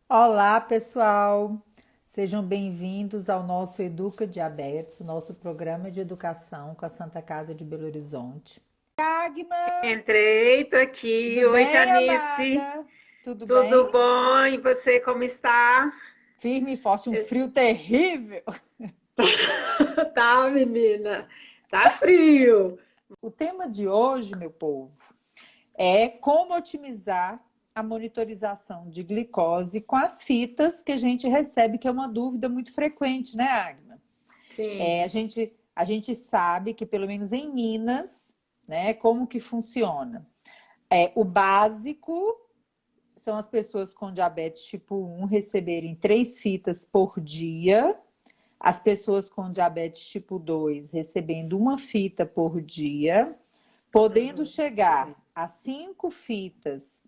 Olá, pessoal! Sejam bem-vindos ao nosso Educa Diabetes, nosso programa de educação com a Santa Casa de Belo Horizonte. Agma, Entrei, tô tudo aqui. Oi, bem, Janice. amada? Tudo Tudo bem? bom? E você, como está? Firme e forte, um frio terrível. Tá, menina. Tá frio. O tema de hoje, meu povo, é como otimizar a monitorização de glicose com as fitas que a gente recebe, que é uma dúvida muito frequente, né, Agma? É, a Sim. gente, a gente sabe que, pelo menos em Minas, né, como que funciona? O básico são as pessoas com diabetes tipo 1 receberem 3 fitas por dia, as pessoas com diabetes tipo 2 recebendo uma fita por dia, podendo Isso chegar mesmo. a 5 fitas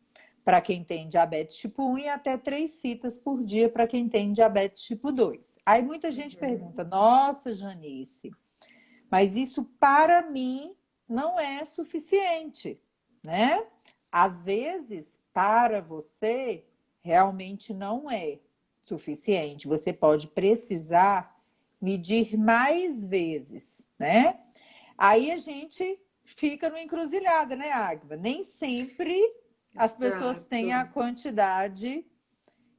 para quem tem diabetes tipo 1 e até 3 fitas por dia para quem tem diabetes tipo 2. Aí muita gente pergunta: nossa, Janice, mas isso para mim não é suficiente, né? Às vezes, para você, realmente não é suficiente. Você pode precisar medir mais vezes, né? Aí a gente fica no encruzilhada, né, Agba? Nem sempre as pessoas têm a Exato. quantidade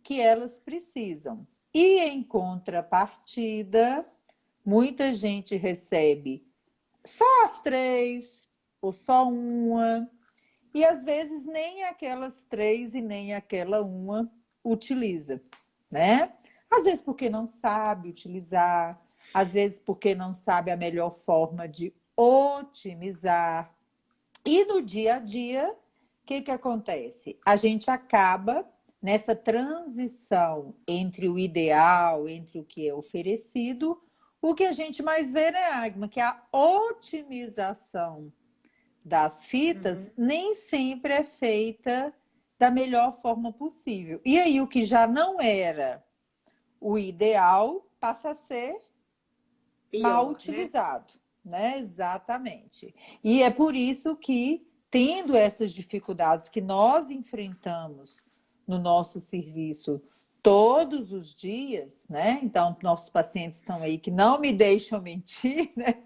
que elas precisam. E em contrapartida, muita gente recebe só as 3 ou só uma, e às vezes nem aquelas 3 e nem aquela uma utiliza, né? Às vezes porque não sabe utilizar, às vezes porque não sabe a melhor forma de otimizar. E no dia a dia, o que acontece? A gente acaba nessa transição entre o ideal, entre o que é oferecido, o que a gente mais vê, né, Agma? Que a otimização das fitas Uhum. nem sempre é feita da melhor forma possível. E aí, o que já não era o ideal passa a ser mal Pior, né? utilizado, né? Exatamente. E é por isso que, tendo essas dificuldades que nós enfrentamos no nosso serviço todos os dias, né? Então, nossos pacientes estão aí que não me deixam mentir, né?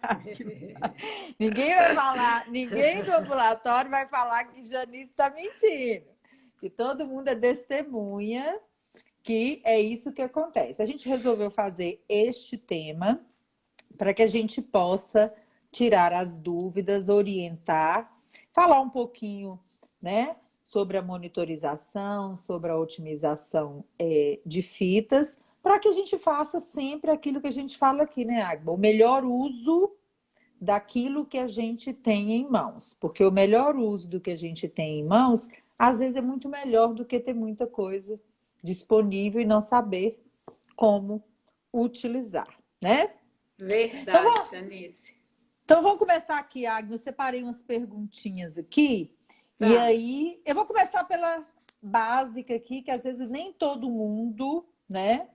Ninguém vai falar, ninguém do ambulatório vai falar que Janice está mentindo. Que todo mundo é testemunha que é isso que acontece. A gente resolveu fazer este tema para que a gente possa tirar as dúvidas, orientar, falar um pouquinho, né, sobre a monitorização, sobre a otimização de fitas, para que a gente faça sempre aquilo que a gente fala aqui, né, Agba? O melhor uso daquilo que a gente tem em mãos, porque o melhor uso do que a gente tem em mãos, às vezes é muito melhor do que ter muita coisa disponível e não saber como utilizar, né? Então, Verdade, vamos, Janice. então vamos começar aqui, Agnes. Eu separei umas perguntinhas aqui. E Tá. aí, eu vou começar pela básica aqui, que às vezes nem todo mundo, né,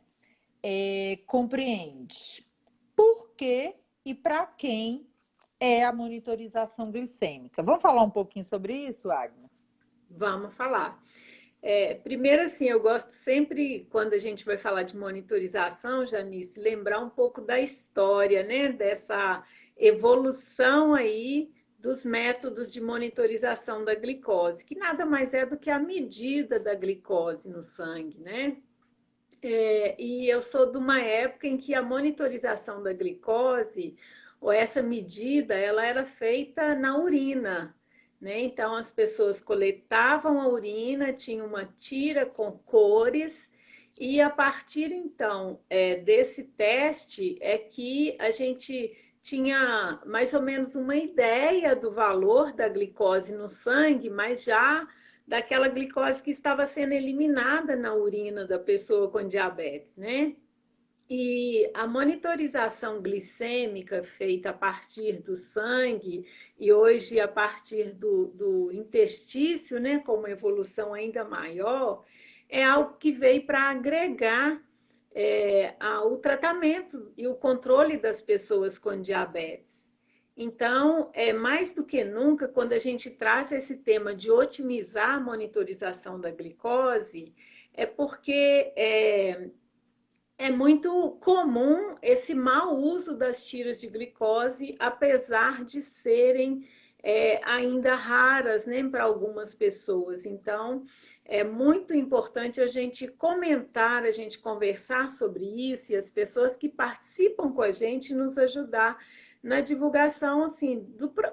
compreende. Por que e para quem é a monitorização glicêmica? Vamos falar um pouquinho sobre isso, Agnes? Vamos falar. Primeiro, assim, eu gosto sempre, quando a gente vai falar de monitorização, Janice, lembrar um pouco da história, né? Dessa evolução aí dos métodos de monitorização da glicose, que nada mais é do que a medida da glicose no sangue, né? E eu sou de uma época em que a monitorização da glicose, ou essa medida, ela era feita na urina, né? Então as pessoas coletavam a urina, tinha uma tira com cores, e a partir então desse teste é que a gente tinha mais ou menos uma ideia do valor da glicose no sangue, mas já daquela glicose que estava sendo eliminada na urina da pessoa com diabetes, né? E a monitorização glicêmica feita a partir do sangue e hoje a partir do intestício, né, com uma evolução ainda maior, é algo que veio para agregar o tratamento e o controle das pessoas com diabetes. Então, é mais do que nunca, quando a gente traz esse tema de otimizar a monitorização da glicose, é porque é muito comum esse mau uso das tiras de glicose, apesar de serem ainda raras, né, para algumas pessoas. Então, é muito importante a gente comentar, a gente conversar sobre isso e as pessoas que participam com a gente nos ajudar na divulgação, assim,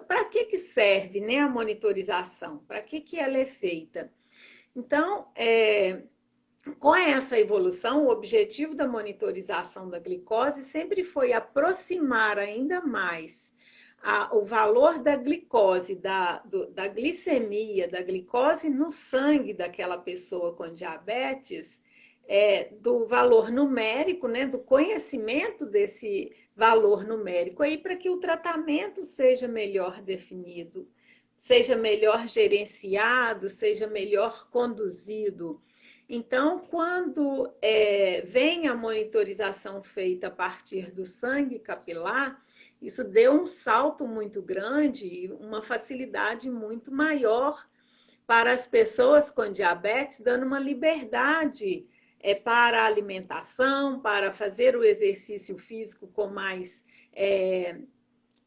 para que serve, né, a monitorização, para que ela é feita. Então, com essa evolução, o objetivo da monitorização da glicose sempre foi aproximar ainda mais o valor da glicose, da glicemia, da glicose no sangue daquela pessoa com diabetes, do valor numérico, né, do conhecimento desse valor numérico, aí para que o tratamento seja melhor definido, seja melhor gerenciado, seja melhor conduzido. Então, quando vem a monitorização feita a partir do sangue capilar, isso deu um salto muito grande e uma facilidade muito maior para as pessoas com diabetes, dando uma liberdade para a alimentação, para fazer o exercício físico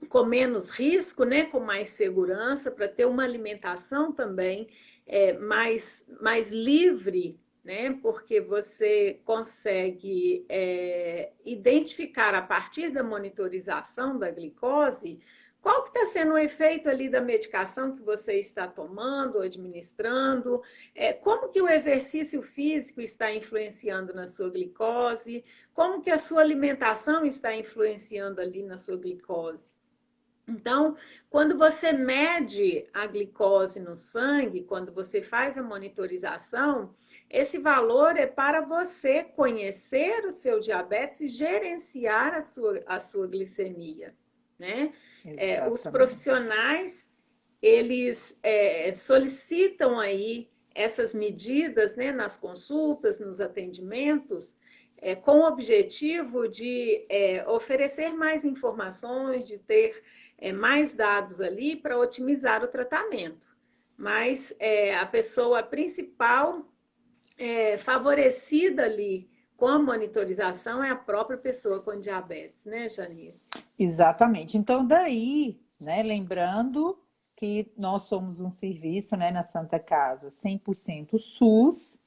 com menos risco, né, com mais segurança, para ter uma alimentação também mais livre, né, porque você consegue identificar a partir da monitorização da glicose qual que está sendo o efeito ali da medicação que você está tomando, administrando, como que o exercício físico está influenciando na sua glicose, como que a sua alimentação está influenciando ali na sua glicose. Então, quando você mede a glicose no sangue, quando você faz a monitorização, esse valor é para você conhecer o seu diabetes e gerenciar a sua glicemia, né? Os profissionais, eles solicitam aí essas medidas, né, nas consultas, nos atendimentos, com o objetivo de oferecer mais informações, de ter mais dados ali para otimizar o tratamento. Mas a pessoa principal favorecida ali com a monitorização é a própria pessoa com diabetes, né, Janice? Exatamente. Então, daí, né, lembrando que nós somos um serviço, né, na Santa Casa 100% SUS,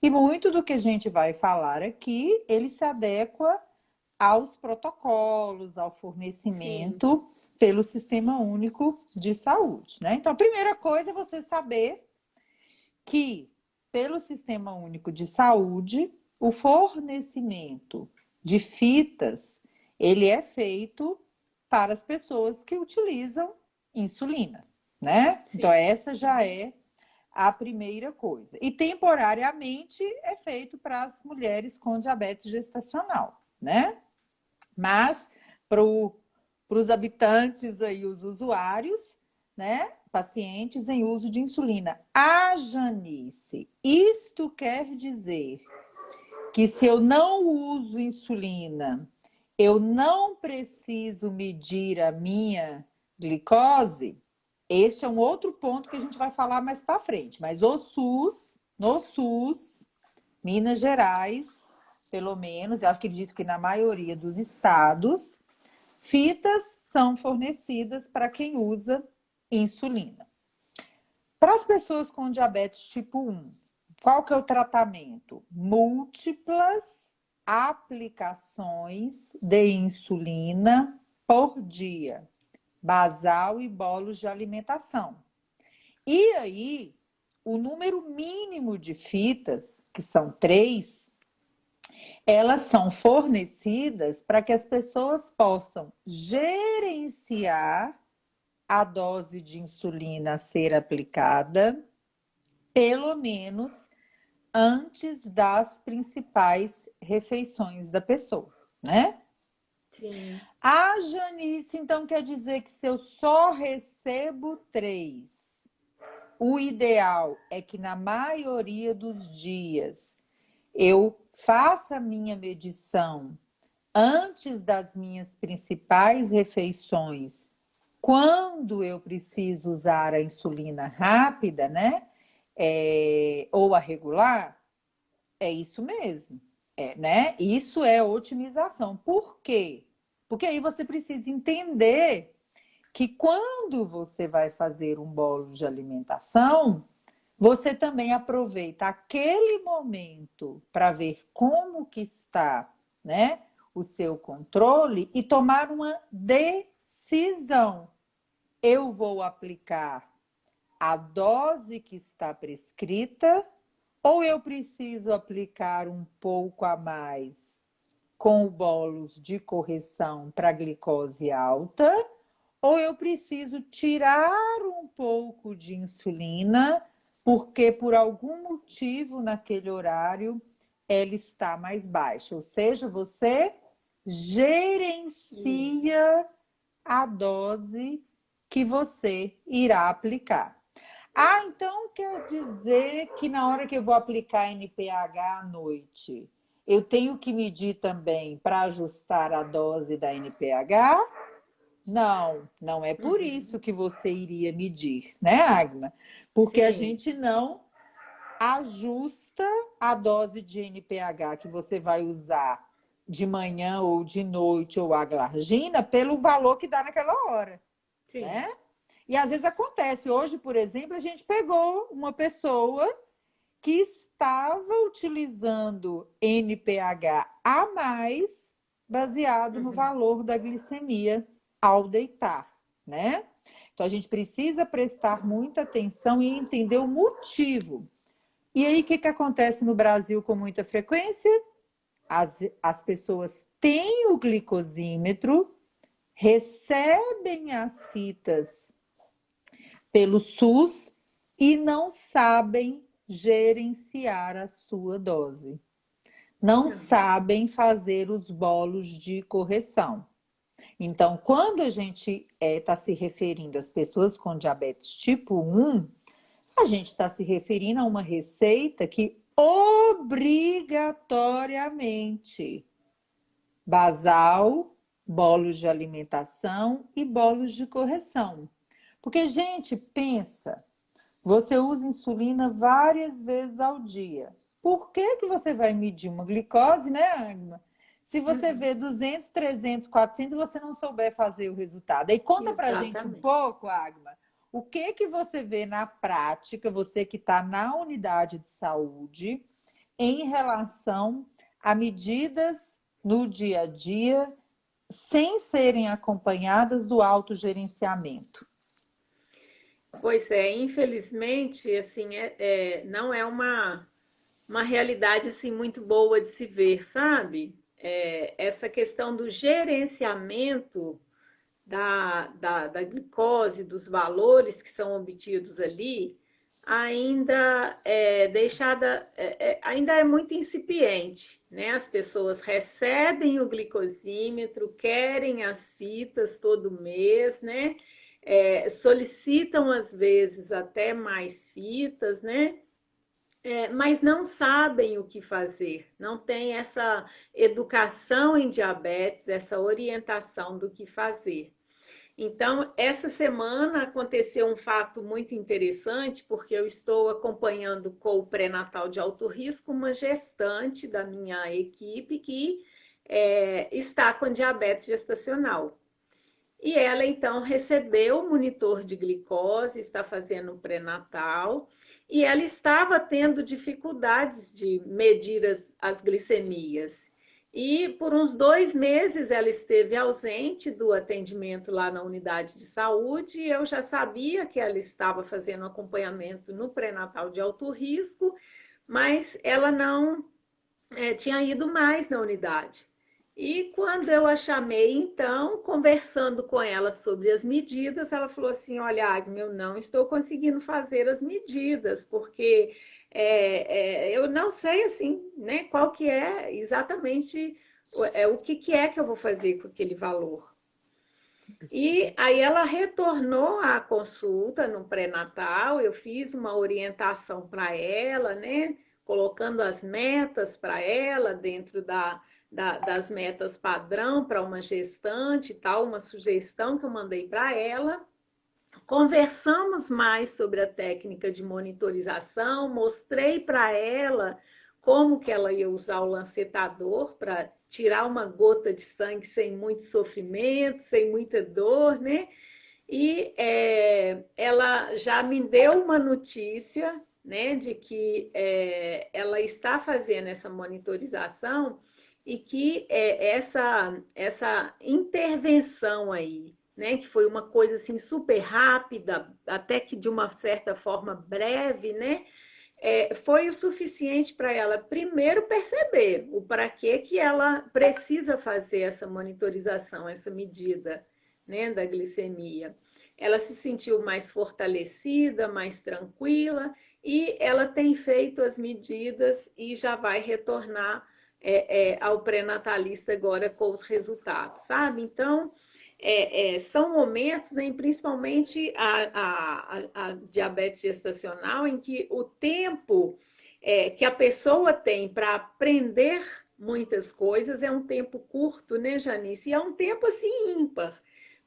e muito do que a gente vai falar aqui, ele se adequa aos protocolos, ao fornecimento Sim. pelo Sistema Único de Saúde, né? Então, a primeira coisa é você saber que, pelo Sistema Único de Saúde, o fornecimento de fitas, ele é feito para as pessoas que utilizam insulina, né? Sim. Então, essa já é a primeira coisa. E temporariamente é feito para as mulheres com diabetes gestacional, né? Mas para os habitantes aí, os usuários, né? Pacientes em uso de insulina. Janice, isto quer dizer que se eu não uso insulina, eu não preciso medir a minha glicose? Este é um outro ponto que a gente vai falar mais para frente. Mas no SUS, Minas Gerais, pelo menos, eu acredito que na maioria dos estados, fitas são fornecidas para quem usa insulina. Para as pessoas com diabetes tipo 1, qual que é o tratamento? Múltiplas aplicações de insulina por dia, basal e bolos de alimentação. E aí, o número mínimo de fitas, que são 3, elas são fornecidas para que as pessoas possam gerenciar a dose de insulina a ser aplicada, pelo menos antes das principais refeições da pessoa, né? Sim. Janice, então quer dizer que se eu só recebo 3, o ideal é que na maioria dos dias eu faça a minha medição antes das minhas principais refeições, quando eu preciso usar a insulina rápida, né? Ou a regular? É isso mesmo. É, né? Isso é otimização. Por quê? Porque aí você precisa entender que quando você vai fazer um bolo de alimentação, você também aproveita aquele momento para ver como que está, né, o seu controle e tomar uma decisão. Eu vou aplicar a dose que está prescrita ou eu preciso aplicar um pouco a mais com bolos de correção para glicose alta, ou eu preciso tirar um pouco de insulina, porque por algum motivo naquele horário ela está mais baixa. Ou seja, você gerencia a dose que você irá aplicar. Ah, então quer dizer que na hora que eu vou aplicar NPH à noite, eu tenho que medir também para ajustar a dose da NPH? Não, não é por isso que você iria medir, né, Agma? Porque a Sim. gente não ajusta a dose de NPH que você vai usar de manhã ou de noite ou a glargina pelo valor que dá naquela hora, Sim. né? E às vezes acontece. Hoje, por exemplo, a gente pegou uma pessoa que estava utilizando NPH a mais, baseado no valor da glicemia ao deitar, né? Então a gente precisa prestar muita atenção e entender o motivo. E aí, o que acontece no Brasil com muita frequência? As pessoas têm o glicosímetro, recebem as fitas pelo SUS e não sabem gerenciar a sua dose. Não sabem fazer os bolos de correção. Então, quando a gente está se referindo às pessoas com diabetes tipo 1, a gente está se referindo a uma receita que obrigatoriamente basal, bolos de alimentação e bolos de correção. Porque, gente, pensa, você usa insulina várias vezes ao dia. Por que que você vai medir uma glicose, né, Agma? Se você vê 200, 300, 400 e você não souber fazer o resultado. Aí conta pra gente um Exatamente. pouco, Agma, o que que você vê na prática, você que está na unidade de saúde, em relação a medidas no dia a dia, sem serem acompanhadas do autogerenciamento. Pois é, infelizmente, assim, não é uma realidade assim muito boa de se ver, sabe? Essa questão do gerenciamento da glicose, dos valores que são obtidos ali, ainda é deixada, ainda é muito incipiente, né? As pessoas recebem o glicosímetro, querem as fitas todo mês, né? Solicitam às vezes até mais fitas, né? Mas não sabem o que fazer, não tem essa educação em diabetes, essa orientação do que fazer. Então, essa semana aconteceu um fato muito interessante, porque eu estou acompanhando com o pré-natal de alto risco uma gestante da minha equipe que está com diabetes gestacional. E ela então recebeu o monitor de glicose, está fazendo o pré-natal, e ela estava tendo dificuldades de medir as glicemias. E por uns 2 meses ela esteve ausente do atendimento lá na unidade de saúde, e eu já sabia que ela estava fazendo acompanhamento no pré-natal de alto risco, mas ela não tinha ido mais na unidade. E quando eu a chamei, então, conversando com ela sobre as medidas, ela falou assim: Olha, Agnes, eu não estou conseguindo fazer as medidas, porque eu não sei assim, né, qual que é exatamente o que é que eu vou fazer com aquele valor. E aí ela retornou à consulta no pré-natal, eu fiz uma orientação para ela, né? Colocando as metas para ela dentro das metas padrão para uma gestante e tal, uma sugestão que eu mandei para ela. Conversamos mais sobre a técnica de monitorização, mostrei para ela como que ela ia usar o lancetador para tirar uma gota de sangue sem muito sofrimento, sem muita dor, né? E ela já me deu uma notícia, né, de que ela está fazendo essa monitorização e que essa intervenção aí, né, que foi uma coisa assim super rápida, até que de uma certa forma breve, né, foi o suficiente para ela primeiro perceber o para que ela precisa fazer essa monitorização, essa medida, né, da glicemia. Ela se sentiu mais fortalecida, mais tranquila e ela tem feito as medidas e já vai retornar ao pré-natalista agora com os resultados, sabe? Então, são momentos, né, principalmente a diabetes gestacional, em que o tempo que a pessoa tem para aprender muitas coisas é um tempo curto, né, Janice? E é um tempo assim ímpar,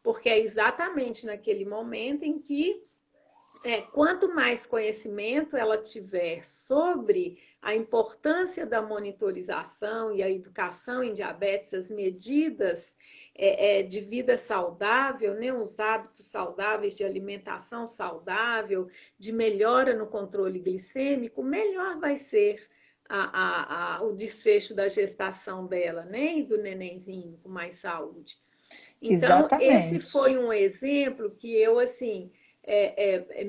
porque é exatamente naquele momento em que quanto mais conhecimento ela tiver sobre a importância da monitorização e a educação em diabetes, as medidas de vida saudável, né, os hábitos saudáveis de alimentação saudável, de melhora no controle glicêmico, melhor vai ser o desfecho da gestação dela, né, e do nenenzinho com mais saúde. Então, esse foi Exatamente. um exemplo que eu, assim,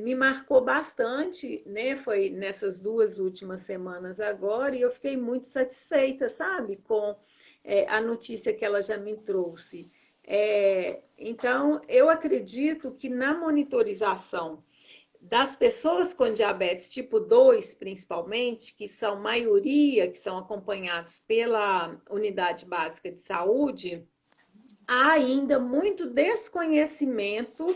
me marcou bastante, né? Foi nessas 2 últimas semanas agora, e eu fiquei muito satisfeita, sabe, com a notícia que ela já me trouxe. Então, eu acredito que na monitorização das pessoas com diabetes tipo 2, principalmente, que são maioria, que são acompanhados pela unidade básica de saúde, há ainda muito desconhecimento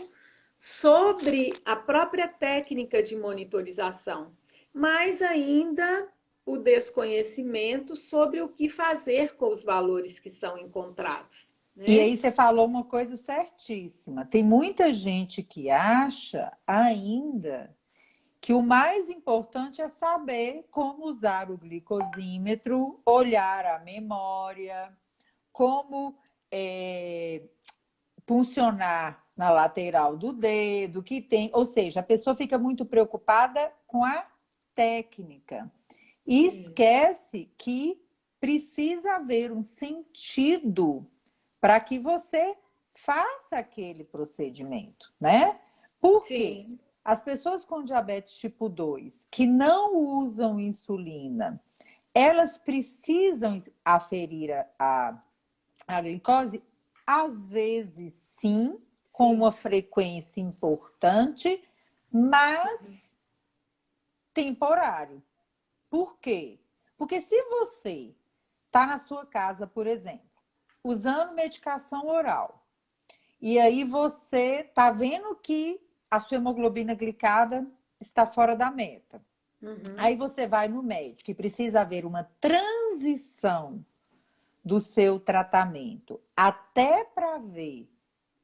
sobre a própria técnica de monitorização, mas ainda o desconhecimento sobre o que fazer com os valores que são encontrados, E né? aí você falou uma coisa certíssima. Tem muita gente que acha ainda que o mais importante é saber como usar o glicosímetro, olhar a memória, como funcionar na lateral do dedo, que tem, ou seja, a pessoa fica muito preocupada com a técnica e Isso. esquece que precisa haver um sentido para que você faça aquele procedimento, né? Por quê? Sim, As pessoas com diabetes tipo 2 que não usam insulina, elas precisam aferir a glicose? Às vezes, sim, com uma sim. frequência importante, mas temporário. Por quê? Porque se você está na sua casa, por exemplo, usando medicação oral, e aí você está vendo que a sua hemoglobina glicada está fora da meta. Uhum. Aí você vai no médico e precisa haver uma transição do seu tratamento até para ver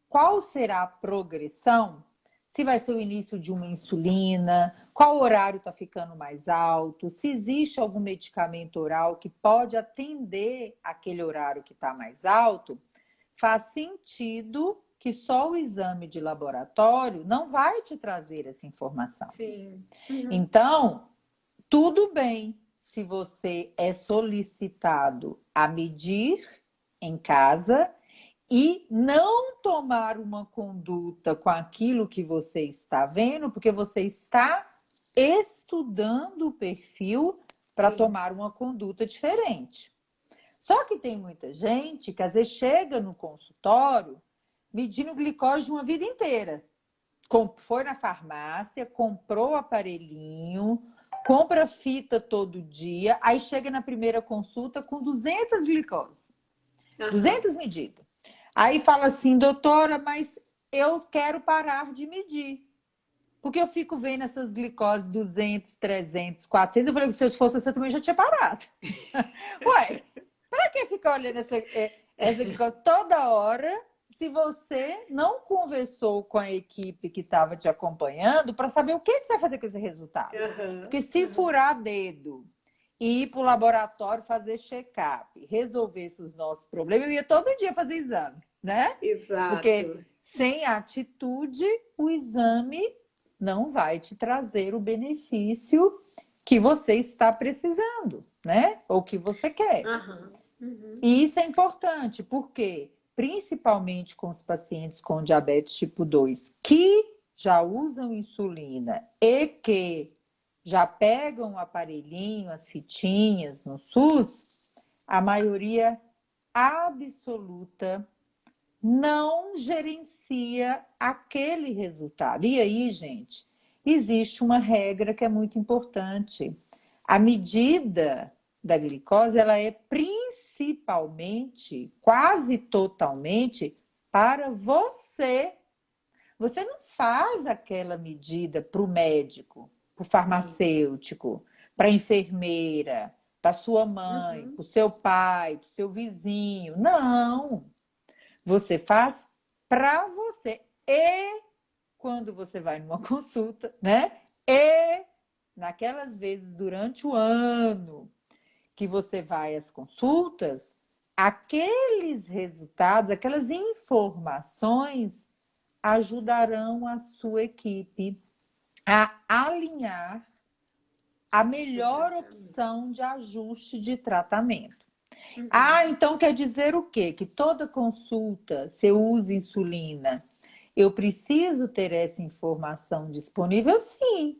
qual será a progressão, se vai ser o início de uma insulina, qual horário está ficando mais alto, se existe algum medicamento oral que pode atender aquele horário que está mais alto, faz sentido que só o exame de laboratório não vai te trazer essa informação. Sim. Uhum. Então, tudo bem se você é solicitado a medir em casa e não tomar uma conduta com aquilo que você está vendo, porque você está estudando o perfil para Sim. tomar uma conduta diferente. Só que tem muita gente que às vezes chega no consultório medindo glicose de uma vida inteira. Foi na farmácia, comprou o aparelhinho, compra fita todo dia, aí chega na primeira consulta com 200 glicose, Aham. 200 medidas. Aí fala assim, doutora, mas eu quero parar de medir. Porque eu fico vendo essas glicoses 200, 300, 400. Eu falei que se eu fosse você, eu também já tinha parado. Ué, para que ficar olhando essa glicose toda hora se você não conversou com a equipe que estava te acompanhando para saber o que você vai fazer com esse resultado? Aham. Porque se Aham. furar dedo ir para o laboratório fazer check-up, resolvesse os nossos problemas, eu ia todo dia fazer exame, né? Porque Exato. sem atitude, o exame não vai te trazer o benefício que você está precisando, né? Ou que você quer. Aham. Uhum. E isso é importante, porque principalmente com os pacientes com diabetes tipo 2, que já usam insulina e que já pegam o aparelhinho, as fitinhas no SUS, a maioria absoluta não gerencia aquele resultado. E aí, gente, existe uma regra que é muito importante. A medida da glicose, ela é principalmente, quase totalmente, para você. Você não faz aquela medida para o médico, para o Sim. farmacêutico, para a enfermeira, para sua mãe, Uhum. para o seu pai, para o seu vizinho. Não! Você faz para você. E quando você vai numa consulta, né? E naquelas vezes durante o ano que você vai às consultas, aqueles resultados, aquelas informações ajudarão a sua equipe a alinhar a O melhor tratamento. opção de ajuste de tratamento. Uhum. Ah, então quer dizer o quê? Que toda consulta, se eu uso insulina, eu preciso ter essa informação disponível? Sim,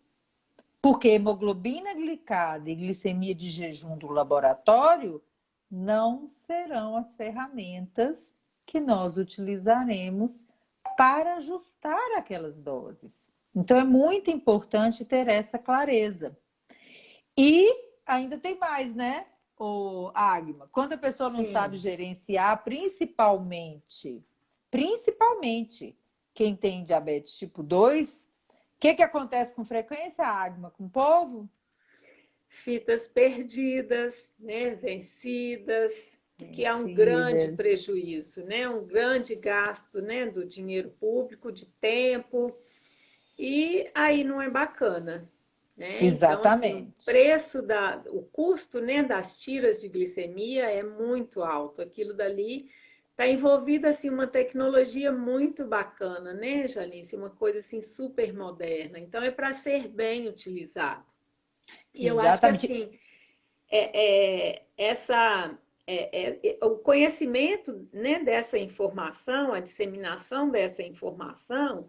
porque hemoglobina glicada e glicemia de jejum do laboratório não serão as ferramentas que nós utilizaremos para ajustar aquelas doses. Então é muito importante ter essa clareza. E ainda tem mais, né, o Agma? Quando a pessoa não sabe Sim. gerenciar, principalmente quem tem diabetes tipo 2, o que acontece com frequência, Agma, com o povo? Fitas perdidas, né, vencidas, que é um grande Vencidas. prejuízo, né, um grande gasto, né, do dinheiro público, de tempo, e aí não é bacana, né? Então, assim, Exatamente. o custo, né, das tiras de glicemia é muito alto. Aquilo dali está envolvida assim uma tecnologia muito bacana, né, Janice? Uma coisa assim super moderna. Então, é para ser bem utilizado. E eu acho que Exatamente. assim, essa o conhecimento, né, dessa informação, a disseminação dessa informação,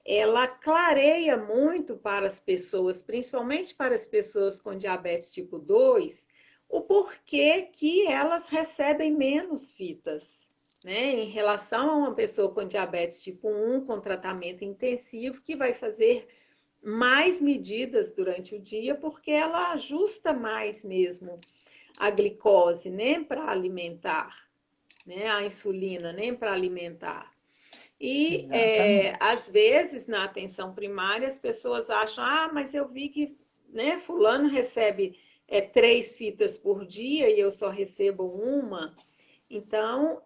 ela clareia muito para as pessoas, principalmente para as pessoas com diabetes tipo 2, o porquê que elas recebem menos fitas, né, em relação a uma pessoa com diabetes tipo 1, com tratamento intensivo, que vai fazer mais medidas durante o dia, porque ela ajusta mais mesmo a glicose, né, para alimentar, né, a insulina, né, para alimentar. E Exatamente. às vezes na atenção primária as pessoas acham, ah, mas eu vi que, né, fulano recebe 3 fitas por dia e eu só recebo uma. Então,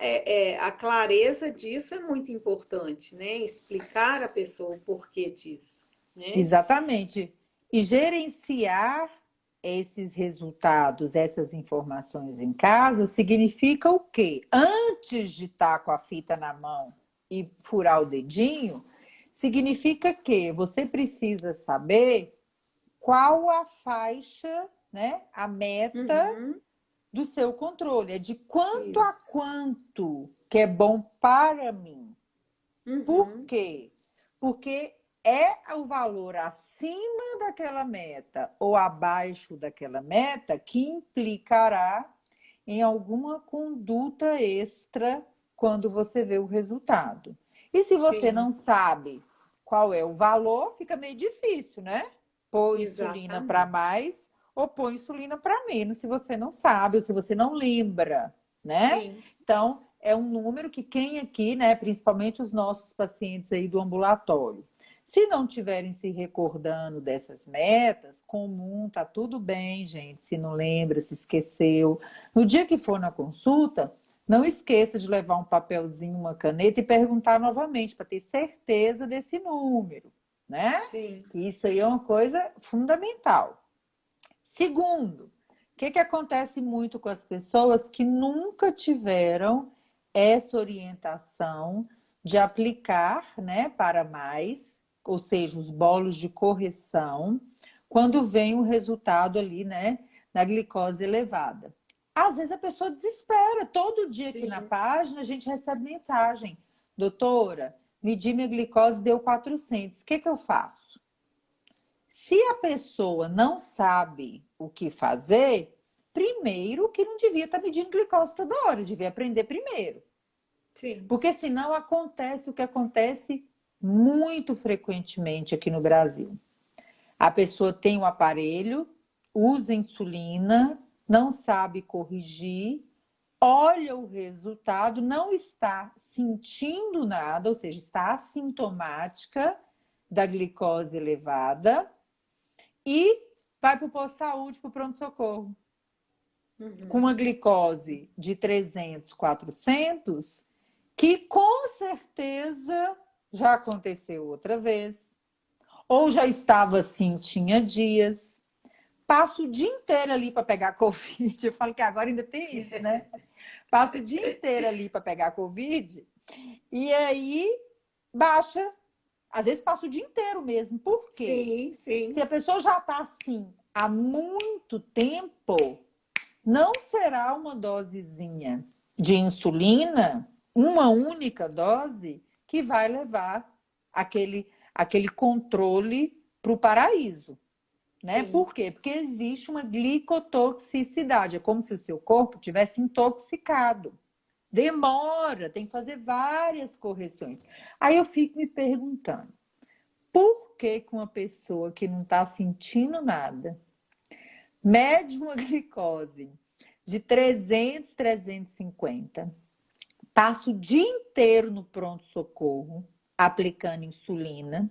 a clareza disso é muito importante, né? Explicar à pessoa o porquê disso, né? Exatamente. E gerenciar esses resultados, essas informações em casa, significa o quê? Antes de estar com a fita na mão e furar o dedinho, significa que você precisa saber qual a faixa, né, a meta Uhum, do seu controle. É de quanto a isso. quanto que é bom para mim. Por Uhum, quê? Porque é o valor acima daquela meta ou abaixo daquela meta que implicará em alguma conduta extra quando você vê o resultado. E se você sim, não sabe qual é o valor, fica meio difícil, né? Pôr insulina para exatamente. mais ou pôr insulina para menos, se você não sabe ou se você não lembra, né? Sim, Então, é um número que quem aqui, né, principalmente os nossos pacientes aí do ambulatório, se não tiverem se recordando dessas metas, comum, tá tudo bem, gente. Se não lembra, se esqueceu. No dia que for na consulta, não esqueça de levar um papelzinho, uma caneta e perguntar novamente para ter certeza desse número, né? sim. Que isso aí é uma coisa fundamental. Segundo, que acontece muito com as pessoas que nunca tiveram essa orientação de aplicar, né, para mais, ou seja, os bolos de correção, quando vem o resultado ali, né, da glicose elevada. Às vezes a pessoa desespera. Todo dia aqui na Sim, página a gente recebe mensagem. Doutora, medi minha glicose, deu 400. O que eu faço? Se a pessoa não sabe o que fazer, primeiro que não devia estar medindo glicose toda hora, devia aprender primeiro. sim, Porque senão acontece o que acontece muito frequentemente aqui no Brasil. A pessoa tem um aparelho, usa insulina, não sabe corrigir, olha o resultado, não está sentindo nada, ou seja, está assintomática da glicose elevada e vai para o posto de saúde, para o pronto-socorro. Com uma glicose de 300, 400, que com certeza já aconteceu outra vez, ou já estava assim, tinha dias. Passo o dia inteiro ali para pegar Covid. Eu falo que agora ainda tem isso, né? Passo o dia inteiro ali para pegar Covid e aí baixa. Às vezes passa o dia inteiro mesmo. Por quê? sim, Se sim, a pessoa já está assim há muito tempo, não será uma dosezinha de insulina, uma única dose, que vai levar aquele controle para o paraíso. Né? sim, Por quê? Porque existe uma glicotoxicidade. É como se o seu corpo tivesse intoxicado. Demora, tem que fazer várias correções. Aí eu fico me perguntando, por que uma pessoa que não está sentindo nada, mede uma glicose de 300, 350, passa o dia inteiro no pronto-socorro, aplicando insulina,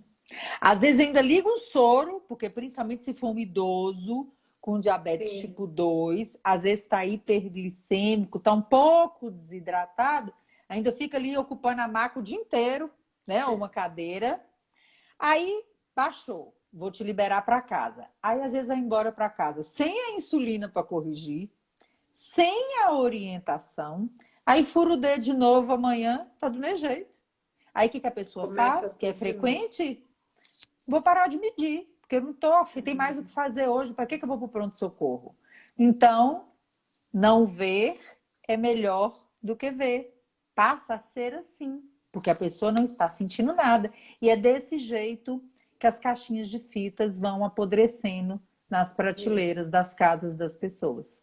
às vezes ainda liga um soro, porque principalmente se for um idoso com diabetes sim, tipo 2, às vezes está hiperglicêmico, está um pouco desidratado, ainda fica ali ocupando a maca o dia inteiro, né? Ou uma cadeira. Aí baixou, vou te liberar para casa. Aí às vezes vai embora para casa sem a insulina para corrigir, sem a orientação. Aí fura o dedo de novo amanhã, tá do mesmo jeito. Aí o que a pessoa começa faz? Que é tudo de novo. frequente? Vou parar de medir, porque eu não tô, tem mais o que fazer hoje, para que eu vou para o pronto-socorro? Então, não ver é melhor do que ver. Passa a ser assim, porque a pessoa não está sentindo nada. E é desse jeito que as caixinhas de fitas vão apodrecendo nas prateleiras Isso, das casas das pessoas.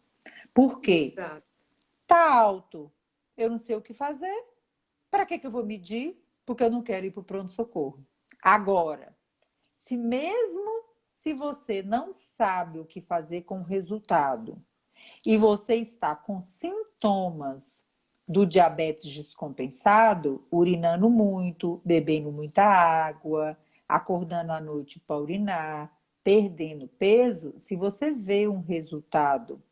Por quê? exato. Tá alto, eu não sei o que fazer. Para que eu vou medir? Porque eu não quero ir para o pronto-socorro. Agora, se você não sabe o que fazer com o resultado e você está com sintomas do diabetes descompensado, urinando muito, bebendo muita água, acordando à noite para urinar, perdendo peso, se você vê um resultado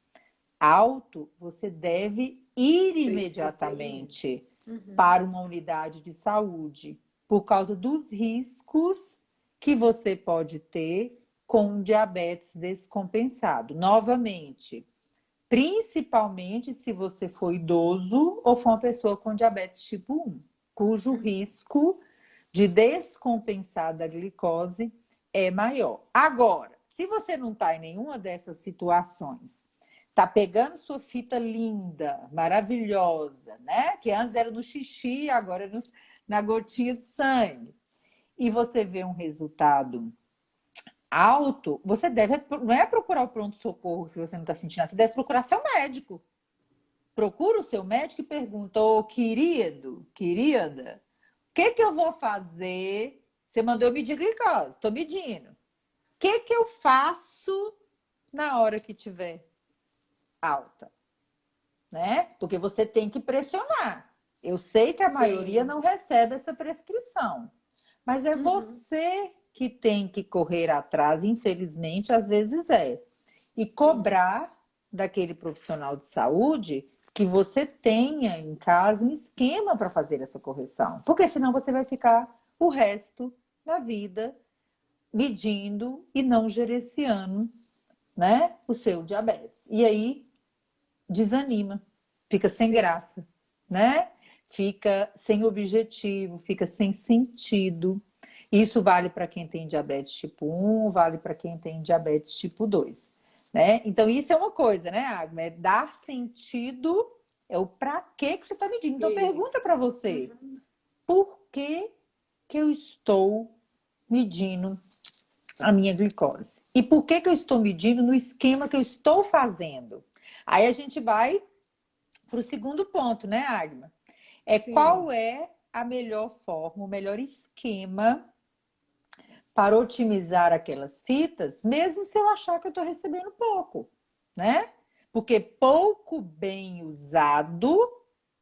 alto, você deve ir Precisa ir. imediatamente Uhum. para uma unidade de saúde, por causa dos riscos que você pode ter com um diabetes descompensado. Novamente, principalmente se você for idoso ou for uma pessoa com diabetes tipo 1, cujo risco de descompensar da glicose é maior. Agora, se você não está em nenhuma dessas situações, tá pegando sua fita linda, maravilhosa, né? Que antes era no xixi, agora é na gotinha de sangue. E você vê um resultado alto, você deve, não é procurar o pronto-socorro se você não está sentindo nada, você deve procurar seu médico. Procura o seu médico e pergunta, ô querido, querida, o que eu vou fazer? Você mandou eu medir glicose, estou medindo. O que eu faço na hora que tiver alta? Né? Porque você tem que pressionar. Eu sei que a maioria Sim. não recebe essa prescrição, mas é Uhum. você que tem que correr atrás, infelizmente, às vezes é, e Sim, cobrar daquele profissional de saúde que você tenha em casa um esquema para fazer essa correção, porque senão você vai ficar o resto da vida medindo e não gerenciando né, o seu diabetes. E aí desanima, fica sem Sim, graça, né? Fica sem objetivo, fica sem sentido. Isso vale para quem tem diabetes tipo 1, vale para quem tem diabetes tipo 2, né? Então isso é uma coisa, né, Agma? É dar sentido, é o para que você está medindo. Então pergunta isso. para você, Uhum. por que que eu estou medindo a minha glicose? E por que que eu estou medindo no esquema que eu estou fazendo? Aí a gente vai para o segundo ponto, né, Agma? É Sim, qual é a melhor forma, o melhor esquema para otimizar aquelas fitas, mesmo se eu achar que eu estou recebendo pouco, né? Porque pouco bem usado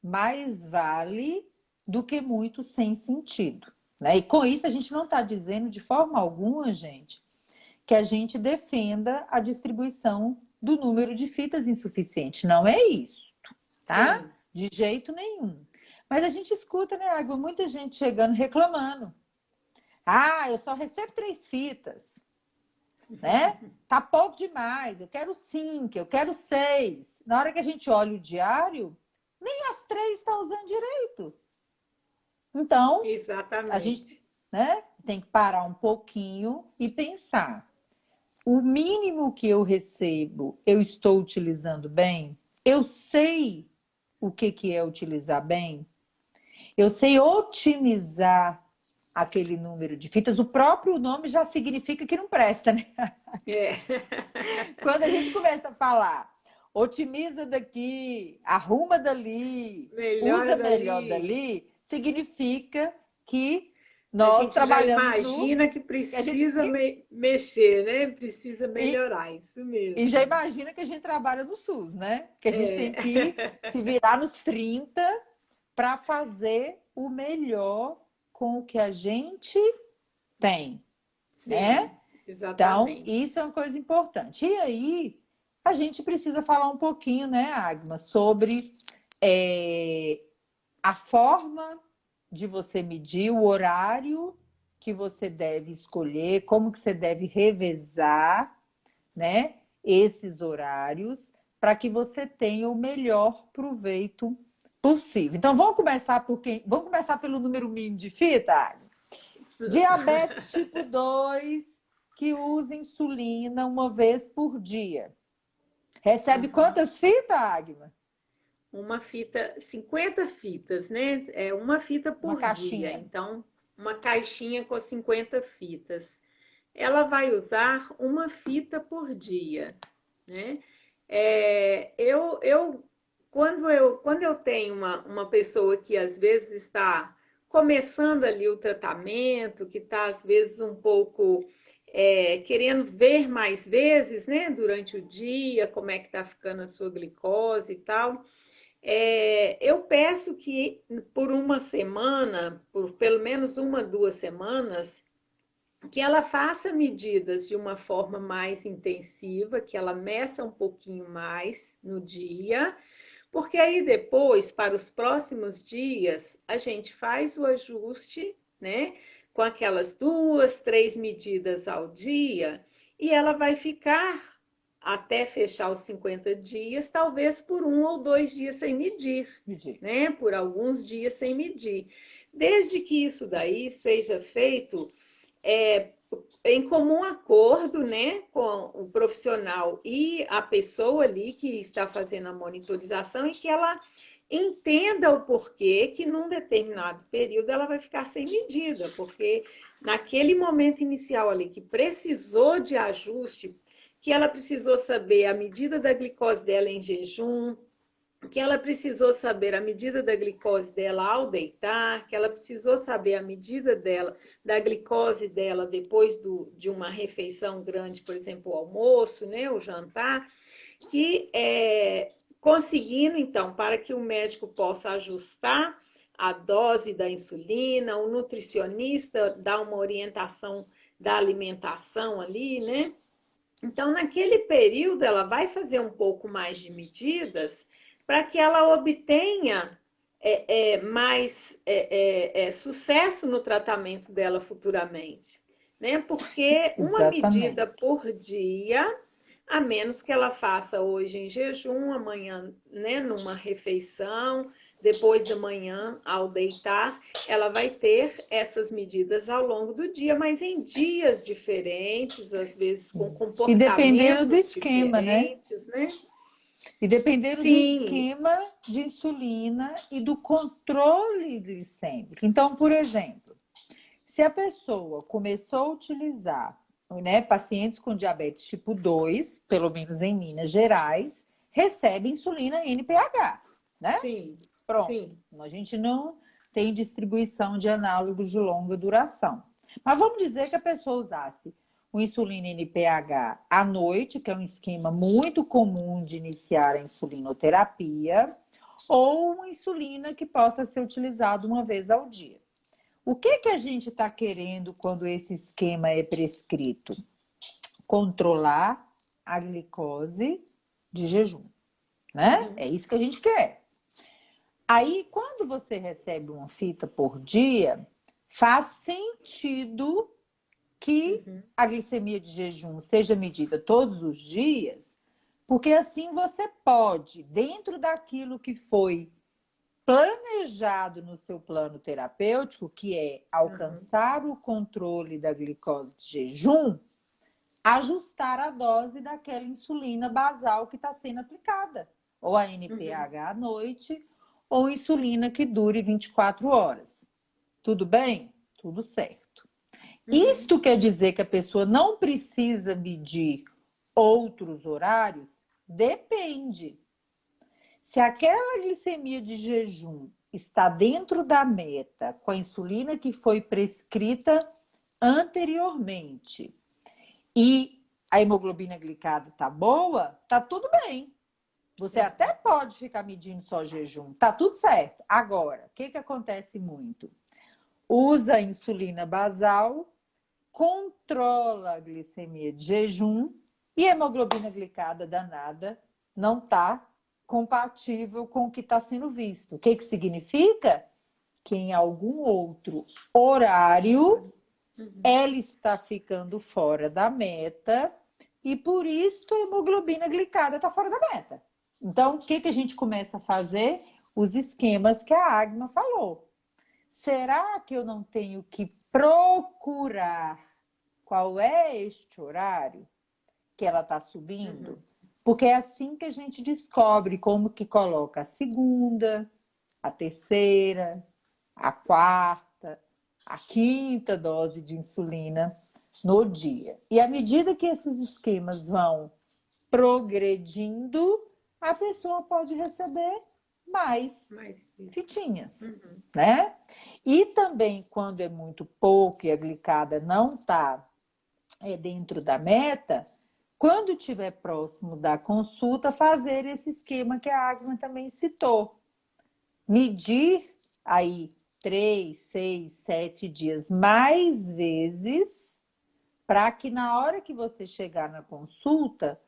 mais vale do que muito sem sentido, né? E com isso a gente não está dizendo de forma alguma, gente, que a gente defenda a distribuição do número de fitas insuficiente. Não é isso, tá? sim. De jeito nenhum. Mas a gente escuta, né, Água? Muita gente chegando reclamando. Ah, eu só recebo 3 fitas, né? Tá pouco demais, eu quero 5, eu quero 6. Na hora que a gente olha o diário, nem as 3 está usando direito. Então, a gente, Exatamente. né, tem que parar um pouquinho e pensar. O mínimo que eu recebo, eu estou utilizando bem? Eu sei o que é utilizar bem? Eu sei otimizar aquele número de fitas. O próprio nome já significa que não presta, né? É. Quando a gente começa a falar, otimiza daqui, arruma dali, Melhora usa melhor dali. dali, significa que A nós gente já trabalhamos no. imagina que A gente, precisa mexer, né? Precisa e, melhorar, isso e já mesmo. imagina que a gente trabalha no SUS, né? Que a gente tem que É. se virar nos 30 para fazer o melhor com o que a gente tem, né? Sim, Então, exatamente. isso é uma coisa importante. E aí, a gente precisa falar um pouquinho, né, Agma, sobre é, a forma de você medir, o horário que você deve escolher, como que você deve revezar, né, esses horários para que você tenha o melhor proveito possível. Então, vamos começar pelo número mínimo de fita, Agma? Diabetes tipo 2 que usa insulina uma vez por dia. Recebe Aham. quantas fitas, Agma? Uma fita, 50 fitas, né? É uma fita Uma por dia. caixinha. Então, uma caixinha com 50 fitas. Ela vai usar uma fita por dia, né? Quando eu tenho uma pessoa que às vezes está começando ali o tratamento, que está às vezes um pouco querendo ver mais vezes, né, durante o dia, como é que está ficando a sua glicose e tal, eu peço que por uma semana, por pelo menos uma, 2 semanas, que ela faça medidas de uma forma mais intensiva, que ela meça um pouquinho mais no dia, porque aí depois, para os próximos dias, a gente faz o ajuste, né? Com aquelas 2, 3 medidas ao dia, e ela vai ficar até fechar os 50 dias, talvez por 1 ou 2 dias sem medir, Medir. né? Por alguns dias sem medir. Desde que isso daí seja feito é, em comum acordo, né, com o profissional e a pessoa ali que está fazendo a monitorização e que ela entenda o porquê que num determinado período ela vai ficar sem medida, porque naquele momento inicial ali que precisou de ajuste, que ela precisou saber a medida da glicose dela em jejum, que ela precisou saber a medida da glicose dela ao deitar, que ela precisou saber a medida dela, da glicose dela depois de uma refeição grande, por exemplo, o almoço, né, o jantar, que conseguindo, então, para que o médico possa ajustar a dose da insulina, o nutricionista dá uma orientação da alimentação ali, né? Então, naquele período, ela vai fazer um pouco mais de medidas para que ela obtenha mais sucesso no tratamento dela futuramente, né? Porque uma medida Exatamente. por dia a menos que ela faça hoje em jejum, amanhã, né, numa refeição, depois da manhã, ao deitar, ela vai ter essas medidas ao longo do dia, mas em dias diferentes, às vezes com E dependendo do comportamentos esquema, né? diferentes, né? E dependendo do Sim. esquema de insulina e do controle glicêmico. Então, por exemplo, se a pessoa começou a utilizar, né, pacientes com diabetes tipo 2, pelo menos em Minas Gerais, recebem insulina NPH, né? Sim, Pronto. sim. A gente não tem distribuição de análogos de longa duração. Mas vamos dizer que a pessoa usasse o insulina NPH à noite, que é um esquema muito comum de iniciar a insulinoterapia, ou uma insulina que possa ser utilizada uma vez ao dia. O que, que a gente está querendo quando esse esquema é prescrito? Controlar a glicose de jejum, né? É isso que a gente quer. Aí, quando você recebe uma fita por dia, faz sentido que a glicemia de jejum seja medida todos os dias, porque assim você pode, dentro daquilo que foi planejado no seu plano terapêutico, que é alcançar o controle da glicose de jejum, ajustar a dose daquela insulina basal que está sendo aplicada, ou a NPH à noite, ou insulina que dure 24 horas. Tudo bem? Tudo certo. Isto quer dizer que a pessoa não precisa medir outros horários? Depende. Se aquela glicemia de jejum está dentro da meta com a insulina que foi prescrita anteriormente e a hemoglobina glicada está boa, tá tudo bem. Você até pode ficar medindo só jejum, tá tudo certo. Agora, o que, que acontece muito? Usa a insulina basal, controla a glicemia de jejum e a hemoglobina glicada danada não está compatível com o que está sendo visto. O que, que significa? Que em algum outro horário ela está ficando fora da meta e por isso a hemoglobina glicada está fora da meta. Então, o que, que a gente começa a fazer? Os esquemas que a Agma falou. Será que eu não tenho que procurar qual é este horário que ela está subindo? Porque é assim que a gente descobre como que coloca a segunda, a terceira, a quarta, a quinta dose de insulina no dia. E à medida que esses esquemas vão progredindo, a pessoa pode receber mais fitinhas, né? E também quando é muito pouco e a glicada não está dentro da meta, quando estiver próximo da consulta, fazer esse esquema que a Agma também citou. Medir aí 3, 6, 7 dias mais vezes, para que na hora que você chegar na consulta,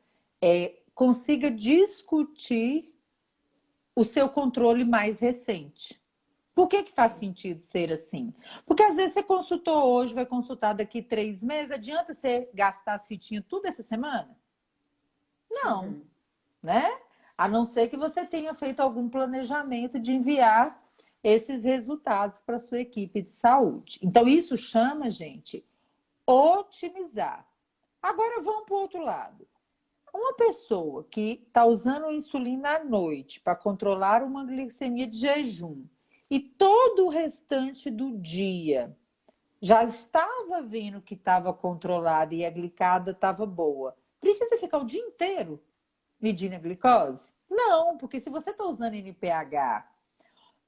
consiga discutir o seu controle mais recente. Por que, que faz sentido ser assim? Porque às vezes você consultou hoje, vai consultar daqui 3 meses, adianta você gastar as fitinhas tudo essa semana? Não, né? A não ser que você tenha feito algum planejamento de enviar esses resultados para a sua equipe de saúde. Então, isso chama, gente, otimizar. Agora vamos para o outro lado. Uma pessoa que está usando insulina à noite para controlar uma glicemia de jejum e todo o restante do dia já estava vendo que estava controlada e a glicada estava boa, precisa ficar o dia inteiro medindo a glicose? Não, porque se você está usando NPH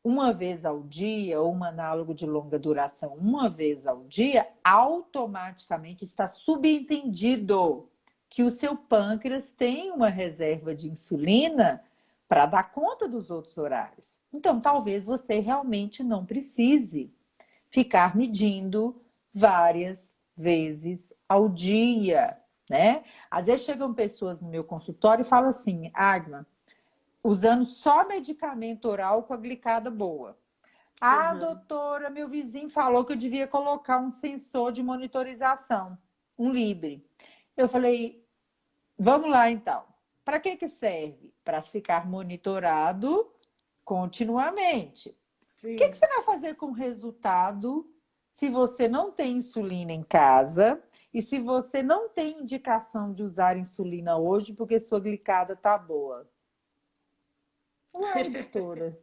uma vez ao dia, ou um análogo de longa duração uma vez ao dia, automaticamente está subentendido que o seu pâncreas tem uma reserva de insulina para dar conta dos outros horários. Então, talvez você realmente não precise ficar medindo várias vezes ao dia, né? Às vezes chegam pessoas no meu consultório e falam assim, Agma, usando só medicamento oral com a glicada boa. Ah, doutora, meu vizinho falou que eu devia colocar um sensor de monitorização, um Libre. Eu falei, vamos lá então. Para que serve? Para ficar monitorado continuamente. O que Sim. você vai fazer com o resultado se você não tem insulina em casa e se você não tem indicação de usar insulina hoje porque sua glicada tá boa? Uai, doutora,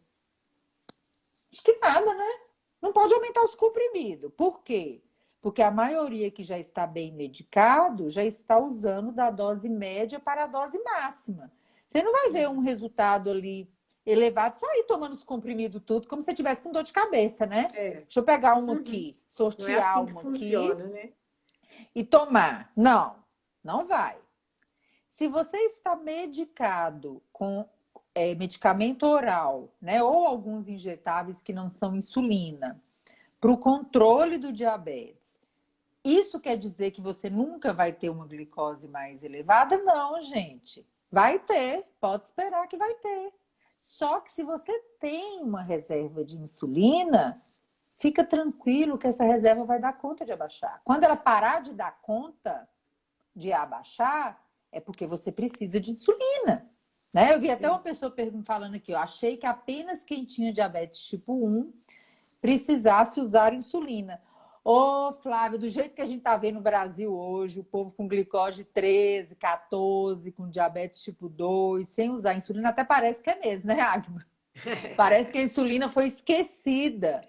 acho que nada, né? Não pode aumentar os comprimidos. Por quê? Porque a maioria que já está bem medicado já está usando da dose média para a dose máxima. Você não vai ver um resultado ali elevado, sair tomando os comprimidos tudo, como se você tivesse com dor de cabeça, né? É. Deixa eu pegar uma Uhum. aqui, Não é sortear assim que uma aqui funciona, né? e tomar. Não, não vai. Se você está medicado com medicamento oral, né, ou alguns injetáveis que não são insulina, para o controle do diabetes, isso quer dizer que você nunca vai ter uma glicose mais elevada? Não, gente. Vai ter, pode esperar que vai ter. Só que se você tem uma reserva de insulina, fica tranquilo que essa reserva vai dar conta de abaixar. Quando ela parar de dar conta de abaixar, é porque você precisa de insulina. Né? Eu vi até uma Sim. pessoa falando aqui, eu achei que apenas quem tinha diabetes tipo 1 precisasse usar insulina. Ô, Flávio, do jeito que a gente está vendo no Brasil hoje, o povo com glicose 13, 14, com diabetes tipo 2, sem usar insulina, até parece que é mesmo, né, Agma? Parece que a insulina foi esquecida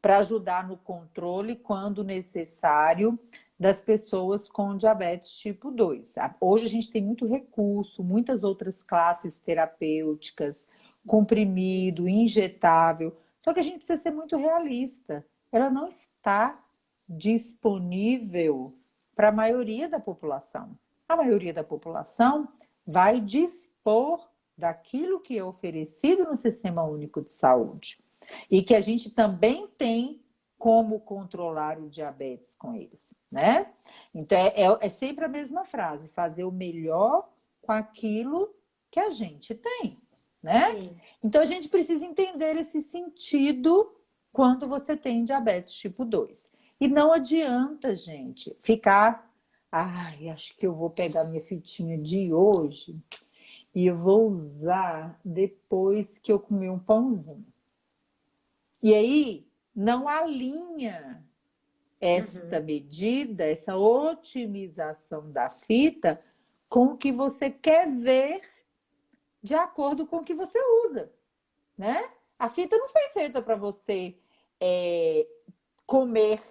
para ajudar no controle, quando necessário, das pessoas com diabetes tipo 2. Hoje a gente tem muito recurso, muitas outras classes terapêuticas, comprimido, Sim. injetável. Só que a gente precisa ser muito realista. Ela não está disponível para a maioria da população. A maioria da população vai dispor daquilo que é oferecido no Sistema Único de Saúde. E que a gente também tem como controlar o diabetes com eles, né? Então, é sempre a mesma frase, fazer o melhor com aquilo que a gente tem, né? Sim. Então, a gente precisa entender esse sentido quando você tem diabetes tipo 2. E não adianta, gente, ficar... Ai, acho que eu vou pegar minha fitinha de hoje e eu vou usar depois que eu comer um pãozinho. E aí, não alinha esta Uhum. medida, essa otimização da fita com o que você quer ver de acordo com o que você usa, né? A fita não foi feita para você é, comer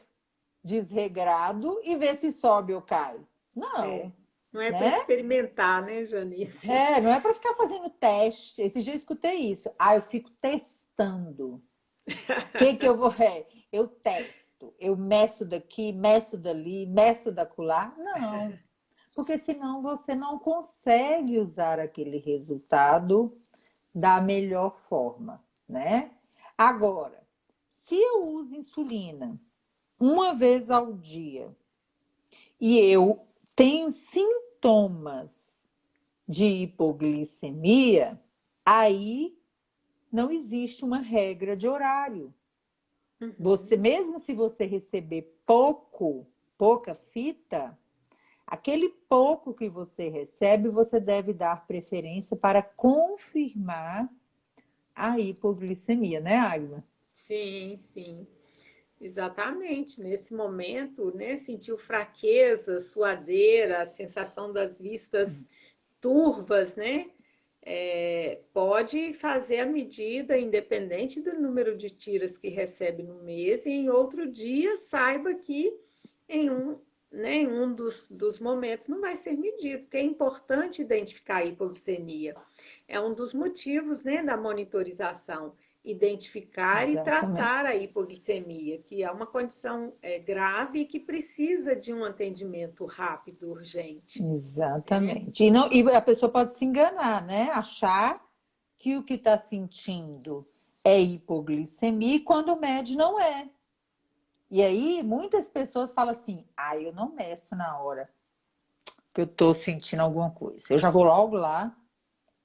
desregrado e ver se sobe ou cai. É. Não, Não é para né? experimentar, né, Janice? Não é para ficar fazendo teste. Esse dia eu escutei isso. Ah, eu fico testando. Que eu vou. Eu testo, eu meço daqui, meço dali, meço da colar. Não, porque senão você não consegue usar aquele resultado da melhor forma, né? Agora, se eu uso insulina uma vez ao dia e eu tenho sintomas de hipoglicemia, aí não existe uma regra de horário. Você, Uhum. mesmo se você receber pouca fita, aquele pouco que você recebe, você deve dar preferência para confirmar a hipoglicemia, né, Agna? Sim, sim. Exatamente. Nesse momento, né, sentiu fraqueza, suadeira, a sensação das vistas turvas, né? Pode fazer a medida independente do número de tiras que recebe no mês, e em outro dia saiba que em um, né, em um dos momentos não vai ser medido, porque é importante identificar a hipoglicemia. É um dos motivos, né, da monitorização, identificar e tratar a Exatamente. hipoglicemia, que é uma condição grave e que precisa de um atendimento rápido, urgente, né? Exatamente. E a pessoa pode se enganar, né? Achar que o que está sentindo é hipoglicemia e quando mede não é. E aí, muitas pessoas falam assim: ah, eu não meço na hora que eu estou sentindo alguma coisa. Eu já vou logo lá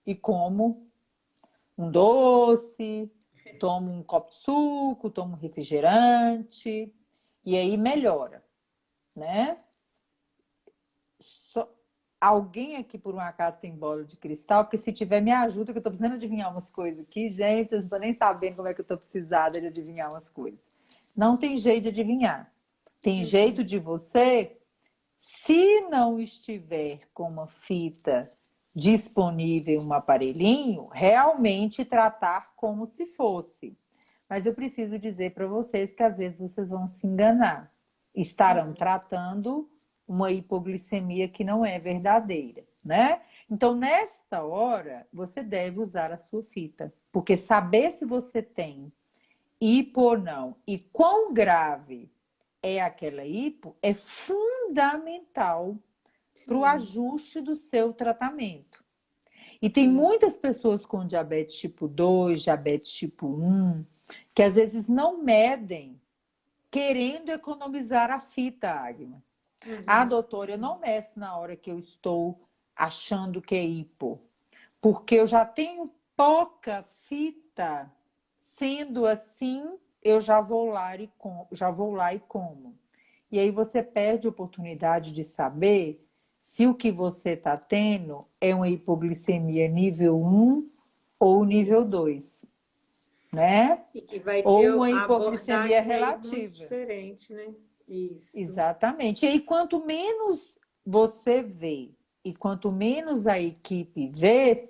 e como um doce, tomo um copo de suco, tomo um refrigerante, e aí melhora, né? Só... alguém aqui, por um acaso, tem bola de cristal? Porque se tiver, me ajuda, que eu tô precisando adivinhar umas coisas aqui. Gente, vocês não estão nem sabendo como é que eu tô precisada de adivinhar umas coisas. Não tem jeito de adivinhar. Tem Uhum. jeito de você, se não estiver com uma fita disponível, um aparelhinho, realmente tratar como se fosse. Mas eu preciso dizer para vocês que às vezes vocês vão se enganar. Estarão Uhum. tratando uma hipoglicemia que não é verdadeira, né? Então, nesta hora, você deve usar a sua fita, porque saber se você tem hipo ou não e quão grave é aquela hipo é fundamental para o Sim, ajuste do seu tratamento. E tem sim. muitas pessoas com diabetes tipo 2, diabetes tipo 1, que às vezes não medem, querendo economizar a fita, Agma. Ah, Uhum. doutora, eu não meço na hora que eu estou achando que é hipo, porque eu já tenho pouca fita. Sendo assim, eu já vou lá e como. E aí você perde a oportunidade de saber se o que você está tendo é uma hipoglicemia nível 1 ou nível Isso. 2, né? E que vai ter Ou uma a hipoglicemia abordagem aí muito relativa. diferente, né? Isso. Exatamente. E aí, quanto menos você vê e quanto menos a equipe vê,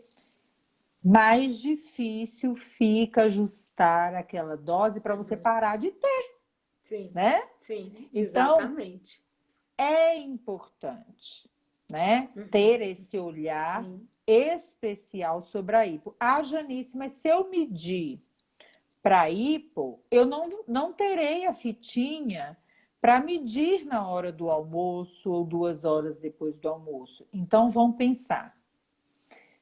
mais difícil fica ajustar aquela dose para você Uhum. parar de ter, Sim, né? sim, Então, exatamente. é importante, né, Uhum. ter esse olhar Sim, especial sobre a hipo. Ah, Janice, mas se eu medir para hipo, eu não terei a fitinha para medir na hora do almoço ou 2 horas depois do almoço. Então, vamos pensar.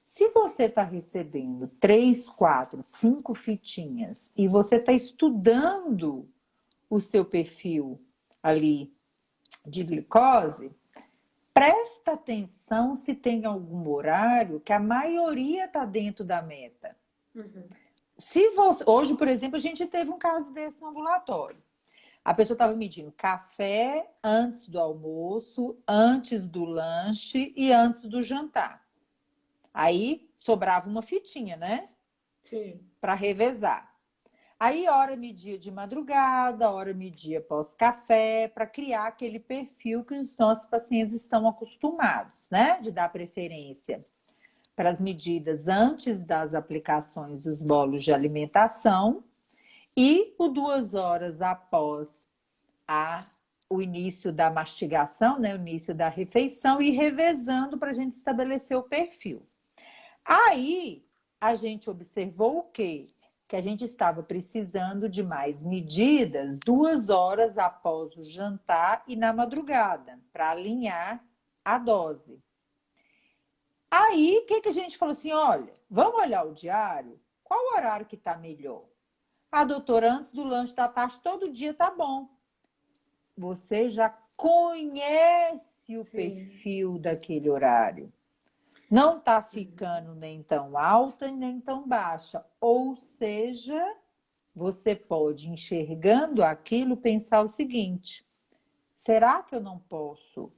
Se você está recebendo 3, 4, 5 fitinhas e você está estudando o seu perfil ali de glicose, presta atenção se tem algum horário que a maioria está dentro da meta. uhum. Se você, hoje, por exemplo, a gente teve um caso desse no ambulatório. A pessoa estava medindo café antes do almoço, antes do lanche e antes do jantar. Aí sobrava uma fitinha, né? Sim, Para revezar. Aí, hora media de madrugada, hora media pós-café, para criar aquele perfil que os nossos pacientes estão acostumados, né? De dar preferência para as medidas antes das aplicações dos bolos de alimentação e o 2 horas após a, o início da mastigação, né? O início da refeição e revezando para a gente estabelecer o perfil. Aí a gente observou o quê? Que a gente estava precisando de mais medidas 2 horas após o jantar e na madrugada, para alinhar a dose. Aí, o que a gente falou assim? Olha, vamos olhar o diário? Qual o horário que está melhor? Ah, doutora, antes do lanche da tarde, todo dia tá bom. Você já conhece o sim. perfil daquele horário. Não está Uhum. ficando nem tão alta nem tão baixa. Ou seja, você pode, enxergando aquilo, pensar o seguinte: será que eu não posso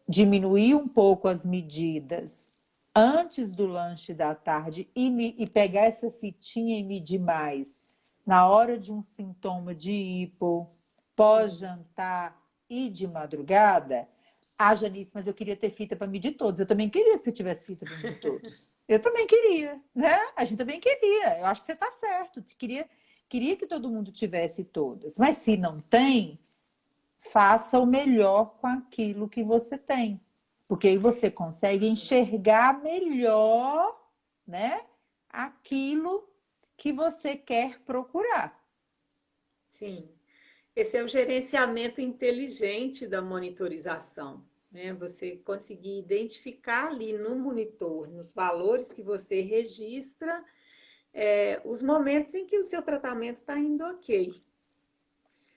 diminuir um pouco as medidas antes do lanche da tarde e pegar essa fitinha e medir mais na hora de um sintoma de hipo, Sim. pós-jantar e de madrugada? Ah, Janice, mas eu queria ter fita para medir todos. Eu também queria que você tivesse fita para medir todos. Eu também queria, né? A gente também queria. Eu acho que você está certo. Queria que todo mundo tivesse todas. Mas se não tem, faça o melhor com aquilo que você tem. Porque aí você consegue enxergar melhor, né, aquilo que você quer procurar. Sim. Esse é o gerenciamento inteligente da monitorização, né? Você conseguir identificar ali no monitor, nos valores que você registra, os momentos em que o seu tratamento está indo ok.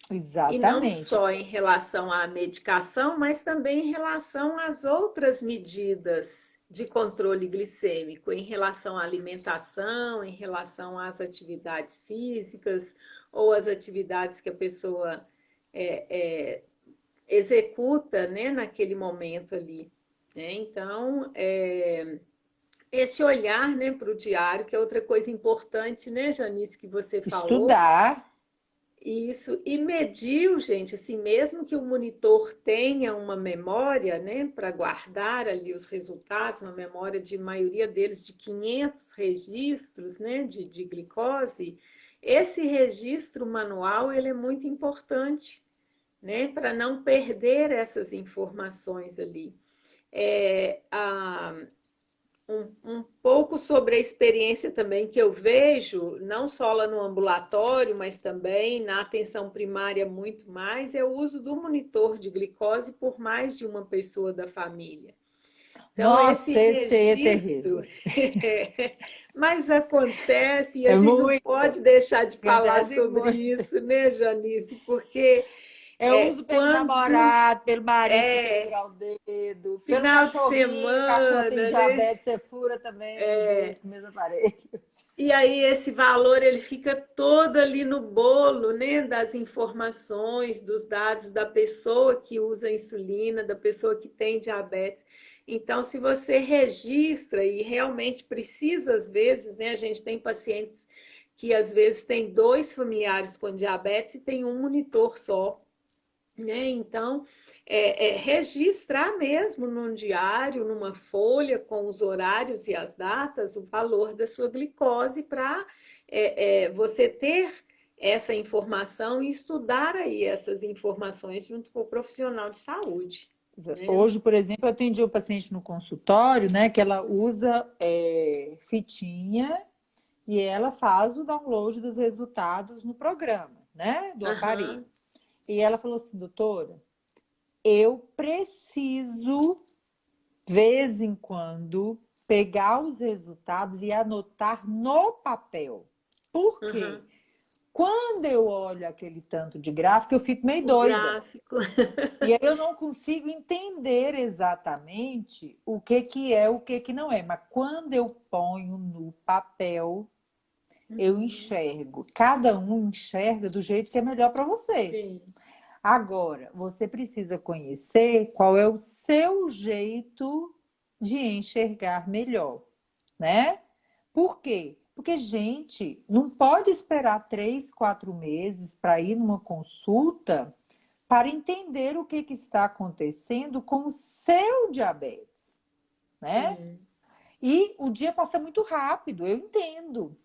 E não Exatamente. só em relação à medicação, mas também em relação às outras medidas de controle glicêmico, em relação à alimentação, em relação às atividades físicas ou às atividades que a pessoa é, é, executa, né, naquele momento ali. né? Então, esse olhar, né, para o diário, que é outra coisa importante, né, Janice, que você falou, Estudar. isso, e mediu, gente, assim, mesmo que o monitor tenha uma memória, né, para guardar ali os resultados, uma memória de maioria deles de 500 registros, né, de glicose, esse registro manual, ele é muito importante, né, para não perder essas informações ali. É, a, um pouco sobre a experiência também que eu vejo, não só lá no ambulatório, mas também na atenção primária muito mais, é o uso do monitor de glicose por mais de uma pessoa da família. Então, esse Nossa, esse aí é registro, terrível. mas acontece e a É gente não muito. pode deixar de falar Acontece sobre muito. isso, né, Janice? Porque Eu uso pelo quando namorado, pelo marido que quer é furar o dedo, pelo final de cachorrinho, o cachorro tem semana, né? diabetes, você fura também o dedo com o mesmo aparelho. E aí esse valor ele fica todo ali no bolo, né, das informações, dos dados da pessoa que usa insulina, da pessoa que tem diabetes. Então, se você registra e realmente precisa, às vezes, né, a gente tem pacientes que às vezes tem dois familiares com diabetes e tem um monitor só, né? Então, registrar mesmo num diário, numa folha, com os horários e as datas, o valor da sua glicose para você ter essa informação e estudar aí essas informações junto com o profissional de saúde, né? Hoje, por exemplo, eu atendi o paciente no consultório, né, que ela usa fitinha e ela faz o download dos resultados no programa, né, do aparelho. Aham, E ela falou assim, doutora, eu preciso, vez em quando, pegar os resultados e anotar no papel. Por quê? aham. Quando eu olho aquele tanto de gráfico, eu fico meio O doida. gráfico. E aí eu não consigo entender exatamente o que que é, o que que não é. Mas quando eu ponho no papel, eu Uhum, enxergo. Cada um enxerga do jeito que é melhor para você. sim. Agora, você precisa conhecer qual é o seu jeito de enxergar melhor, né? Por quê? Porque, gente, não pode esperar 3, 4 meses para ir numa consulta para entender o que, que está acontecendo com o seu diabetes, né? Sim. E o dia passa muito rápido, eu entendo.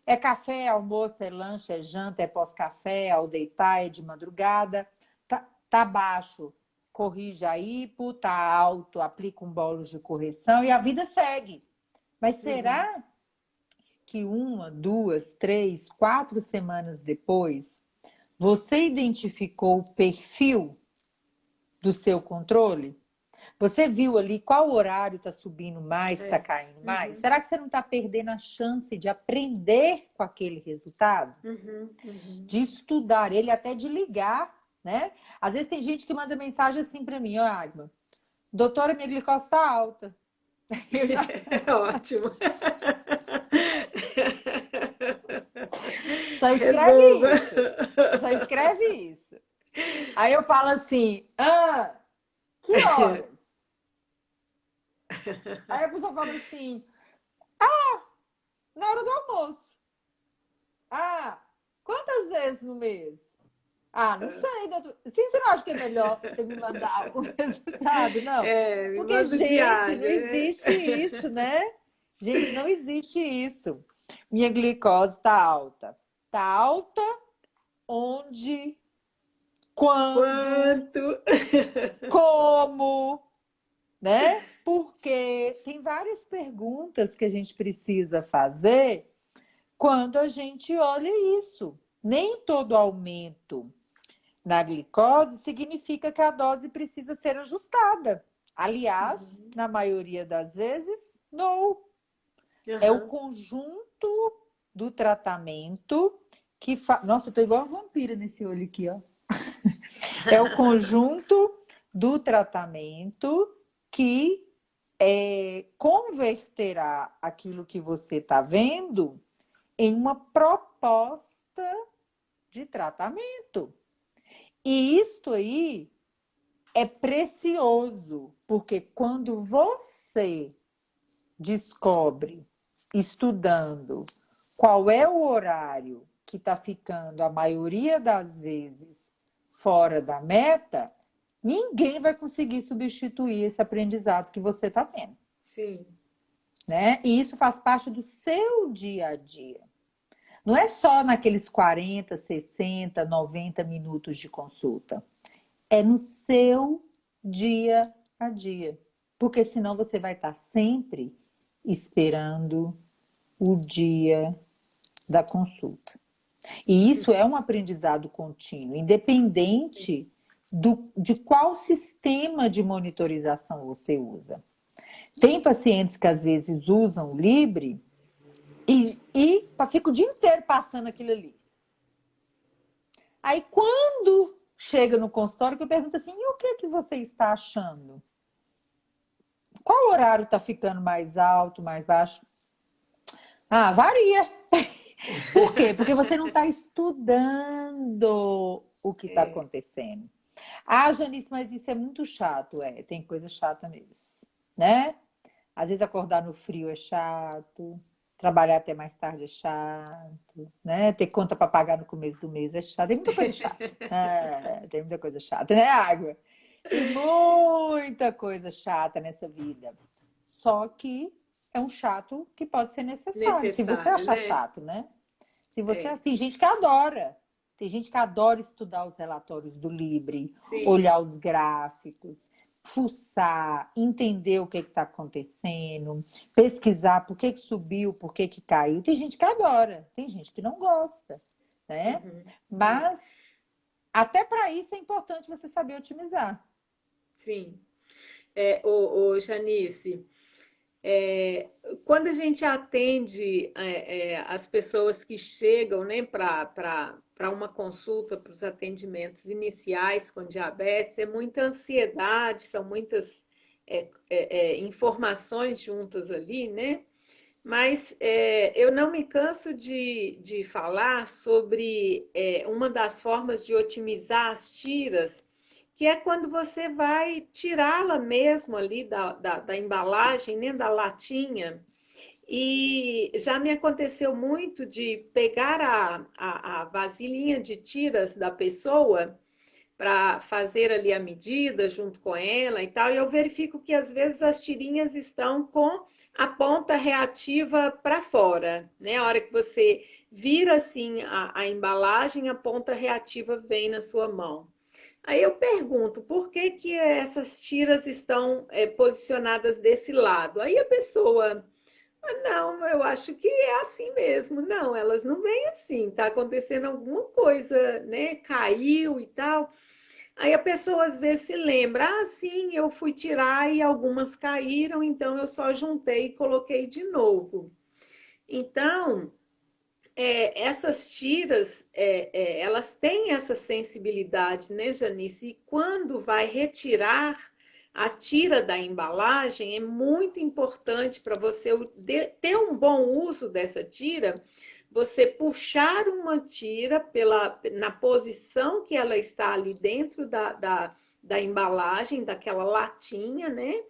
É café, é almoço, é lanche, é janta, é pós-café, ao deitar, é de madrugada. Tá baixo, corrige a hipo, tá alto, aplica um bolos de correção e a vida segue. Mas Uhum. será que 1, 2, 3, 4 semanas depois você identificou o perfil do seu controle? Você viu ali qual horário está subindo mais, está É. caindo mais? Uhum, Será que você não está perdendo a chance de aprender com aquele resultado? uhum, uhum. De estudar ele, até de ligar, né? Às vezes tem gente que manda mensagem assim para mim, ó, Agma, doutora, minha glicose está alta. Eu já É ótimo. só escreve Resolva. isso. Só escreve isso. Aí eu falo assim, que horas? Aí a pessoa fala assim, na hora do almoço. Ah, quantas vezes no mês? Ah, não sei, doutor. Sim, você não acha que é melhor você me mandar o resultado? Não. Me Porque, manda o gente, não diário, né? existe isso, né? Gente, não existe isso. Minha glicose está alta. Está alta onde, quando, Quanto? como, né? Porque tem várias perguntas que a gente precisa fazer quando a gente olha isso. Nem todo aumento na glicose significa que a dose precisa ser ajustada. Aliás, Uhum. na maioria das vezes, não. É o Aham. conjunto do tratamento que faz. Nossa, eu tô igual uma vampira nesse olho aqui, ó. É o conjunto do tratamento que converterá aquilo que você está vendo em uma proposta de tratamento. E isto aí é precioso, porque quando você descobre, estudando, qual é o horário que está ficando, a maioria das vezes, fora da meta, ninguém vai conseguir substituir esse aprendizado que você está tendo. Sim. Né? E isso faz parte do seu dia a dia. Não é só naqueles 40, 60, 90 minutos de consulta. É no seu dia a dia. Porque senão você vai estar sempre esperando o dia da consulta. E isso é um aprendizado contínuo, independente de qual sistema de monitorização você usa. Tem pacientes que às vezes usam o Libre e fica o dia inteiro passando aquilo ali. Aí quando chega no consultório, que eu pergunto assim, e o que é que você está achando? Qual horário está ficando mais alto, mais baixo? Ah, varia. Por quê? Porque você não está estudando o que está acontecendo. Ah, Janice, mas isso é muito chato. Tem coisa chata mesmo, né? Às vezes acordar no frio é chato, trabalhar até mais tarde é chato, né? Ter conta para pagar no começo do mês é chato. Tem muita coisa chata. Tem muita coisa chata, né, Água? Tem muita coisa chata nessa vida. Só que é um chato que pode ser necessário. Se você Necessário, achar né? chato, né? Tem gente que adora. Tem gente que adora estudar os relatórios do Libre, Sim. olhar os gráficos, fuçar, entender o que está acontecendo, pesquisar por que subiu, por que caiu. Tem gente que adora, tem gente que não gosta, né? Mas até para isso é importante você saber otimizar. Sim. Janice, quando a gente atende as pessoas que chegam, né, para uma consulta, para os atendimentos iniciais com diabetes, é muita ansiedade, são muitas informações juntas ali, né? Mas eu não me canso de falar sobre uma das formas de otimizar as tiras, que é quando você vai tirá-la mesmo ali da embalagem, né, da latinha. E já me aconteceu muito de pegar a vasilhinha de tiras da pessoa para fazer ali a medida junto com ela e tal, e eu verifico que às vezes as tirinhas estão com a ponta reativa para fora, né? A hora que você vira assim a embalagem, a ponta reativa vem na sua mão. Aí eu pergunto, por que que essas tiras estão posicionadas desse lado? Aí a pessoa, não, eu acho que é assim mesmo. Não, elas não vêm assim, tá acontecendo alguma coisa, né? Caiu e tal. Aí a pessoa às vezes se lembra, sim, eu fui tirar e algumas caíram, então eu só juntei e coloquei de novo. Então, essas tiras, elas têm essa sensibilidade, né, Janice? E quando vai retirar a tira da embalagem, é muito importante para você ter um bom uso dessa tira, você puxar uma tira na posição que ela está ali dentro da embalagem, daquela latinha, né?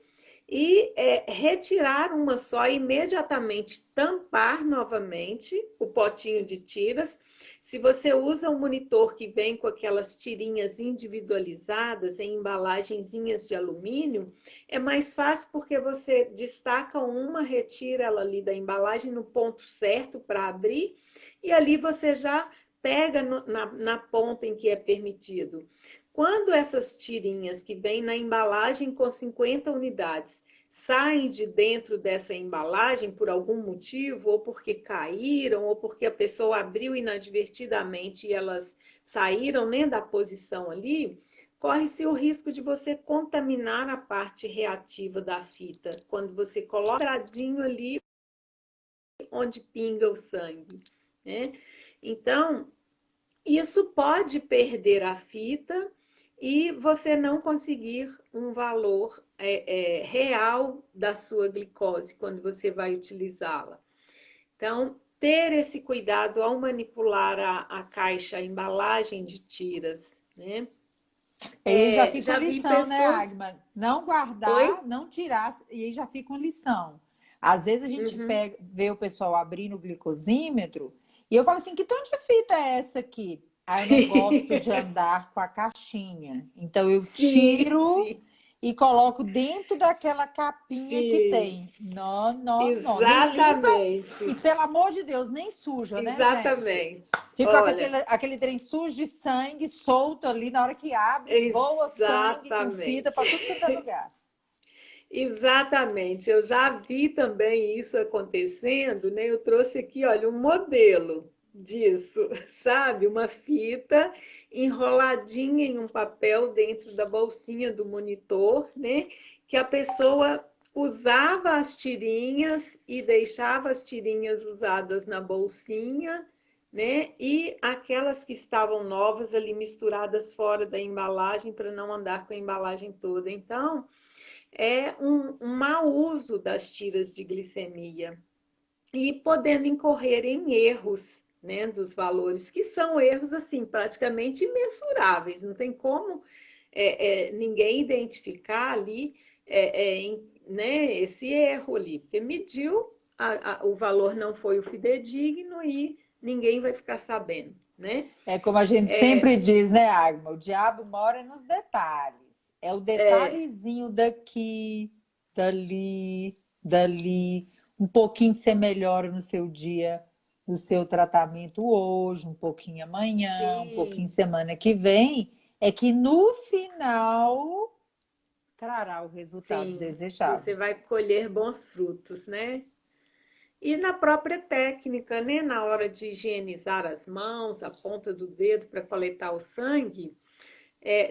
E retirar uma só, imediatamente tampar novamente o potinho de tiras. Se você usa um monitor que vem com aquelas tirinhas individualizadas em embalagenzinhas de alumínio, é mais fácil porque você destaca uma, retira ela ali da embalagem no ponto certo para abrir, e ali você já pega na ponta em que é permitido. Quando essas tirinhas que vêm na embalagem com 50 unidades saem de dentro dessa embalagem por algum motivo, ou porque caíram, ou porque a pessoa abriu inadvertidamente e elas saíram, né, da posição ali, corre-se o risco de você contaminar a parte reativa da fita, quando você coloca o quadradinho ali onde pinga o sangue, né? Então, isso pode perder a fita e você não conseguir um valor real da sua glicose quando você vai utilizá-la. Então, ter esse cuidado ao manipular a caixa, a embalagem de tiras, né? E aí já fica uma Já vi lição, né, pessoas. Agma? Não Oi? guardar, não tirar, e aí já fica uma lição. Às vezes a gente Uhum. pega, vê o pessoal abrindo o glicosímetro e eu falo assim, que tanto de fita é essa aqui? Aí eu não gosto Sim, de andar com a caixinha. Então eu sim, tiro sim, e coloco dentro daquela capinha que sim. tem. Não, não, não. Nem limpa Exatamente, e, pelo amor de Deus, nem suja, né, gente? exatamente. Fica com Olha, aquele trem sujo de sangue solto ali na hora que abre, voa sangue com fita para exatamente. tudo quanto é lugar. Exatamente, eu já vi também isso acontecendo, né? Eu trouxe aqui, olha, um modelo disso, sabe? Uma fita enroladinha em um papel dentro da bolsinha do monitor, né? Que a pessoa usava as tirinhas e deixava as tirinhas usadas na bolsinha, né? E aquelas que estavam novas ali misturadas fora da embalagem para não andar com a embalagem toda. Então, é um mau uso das tiras de glicemia e podendo incorrer em erros, né, dos valores, que são erros assim praticamente imensuráveis, não tem como ninguém identificar ali né, esse erro ali, porque mediu, o valor não foi o fidedigno e ninguém vai ficar sabendo, né? É como a gente sempre diz, né, Agma? O diabo mora nos detalhes. É o detalhezinho daqui, dali, dali. Um pouquinho que você melhora no seu dia, no seu tratamento hoje, um pouquinho amanhã, um pouquinho Sim, semana que vem, é que no final trará o resultado sim, desejado. você vai colher bons frutos, né? E na própria técnica, né? Na hora de higienizar as mãos, a ponta do dedo para coletar o sangue,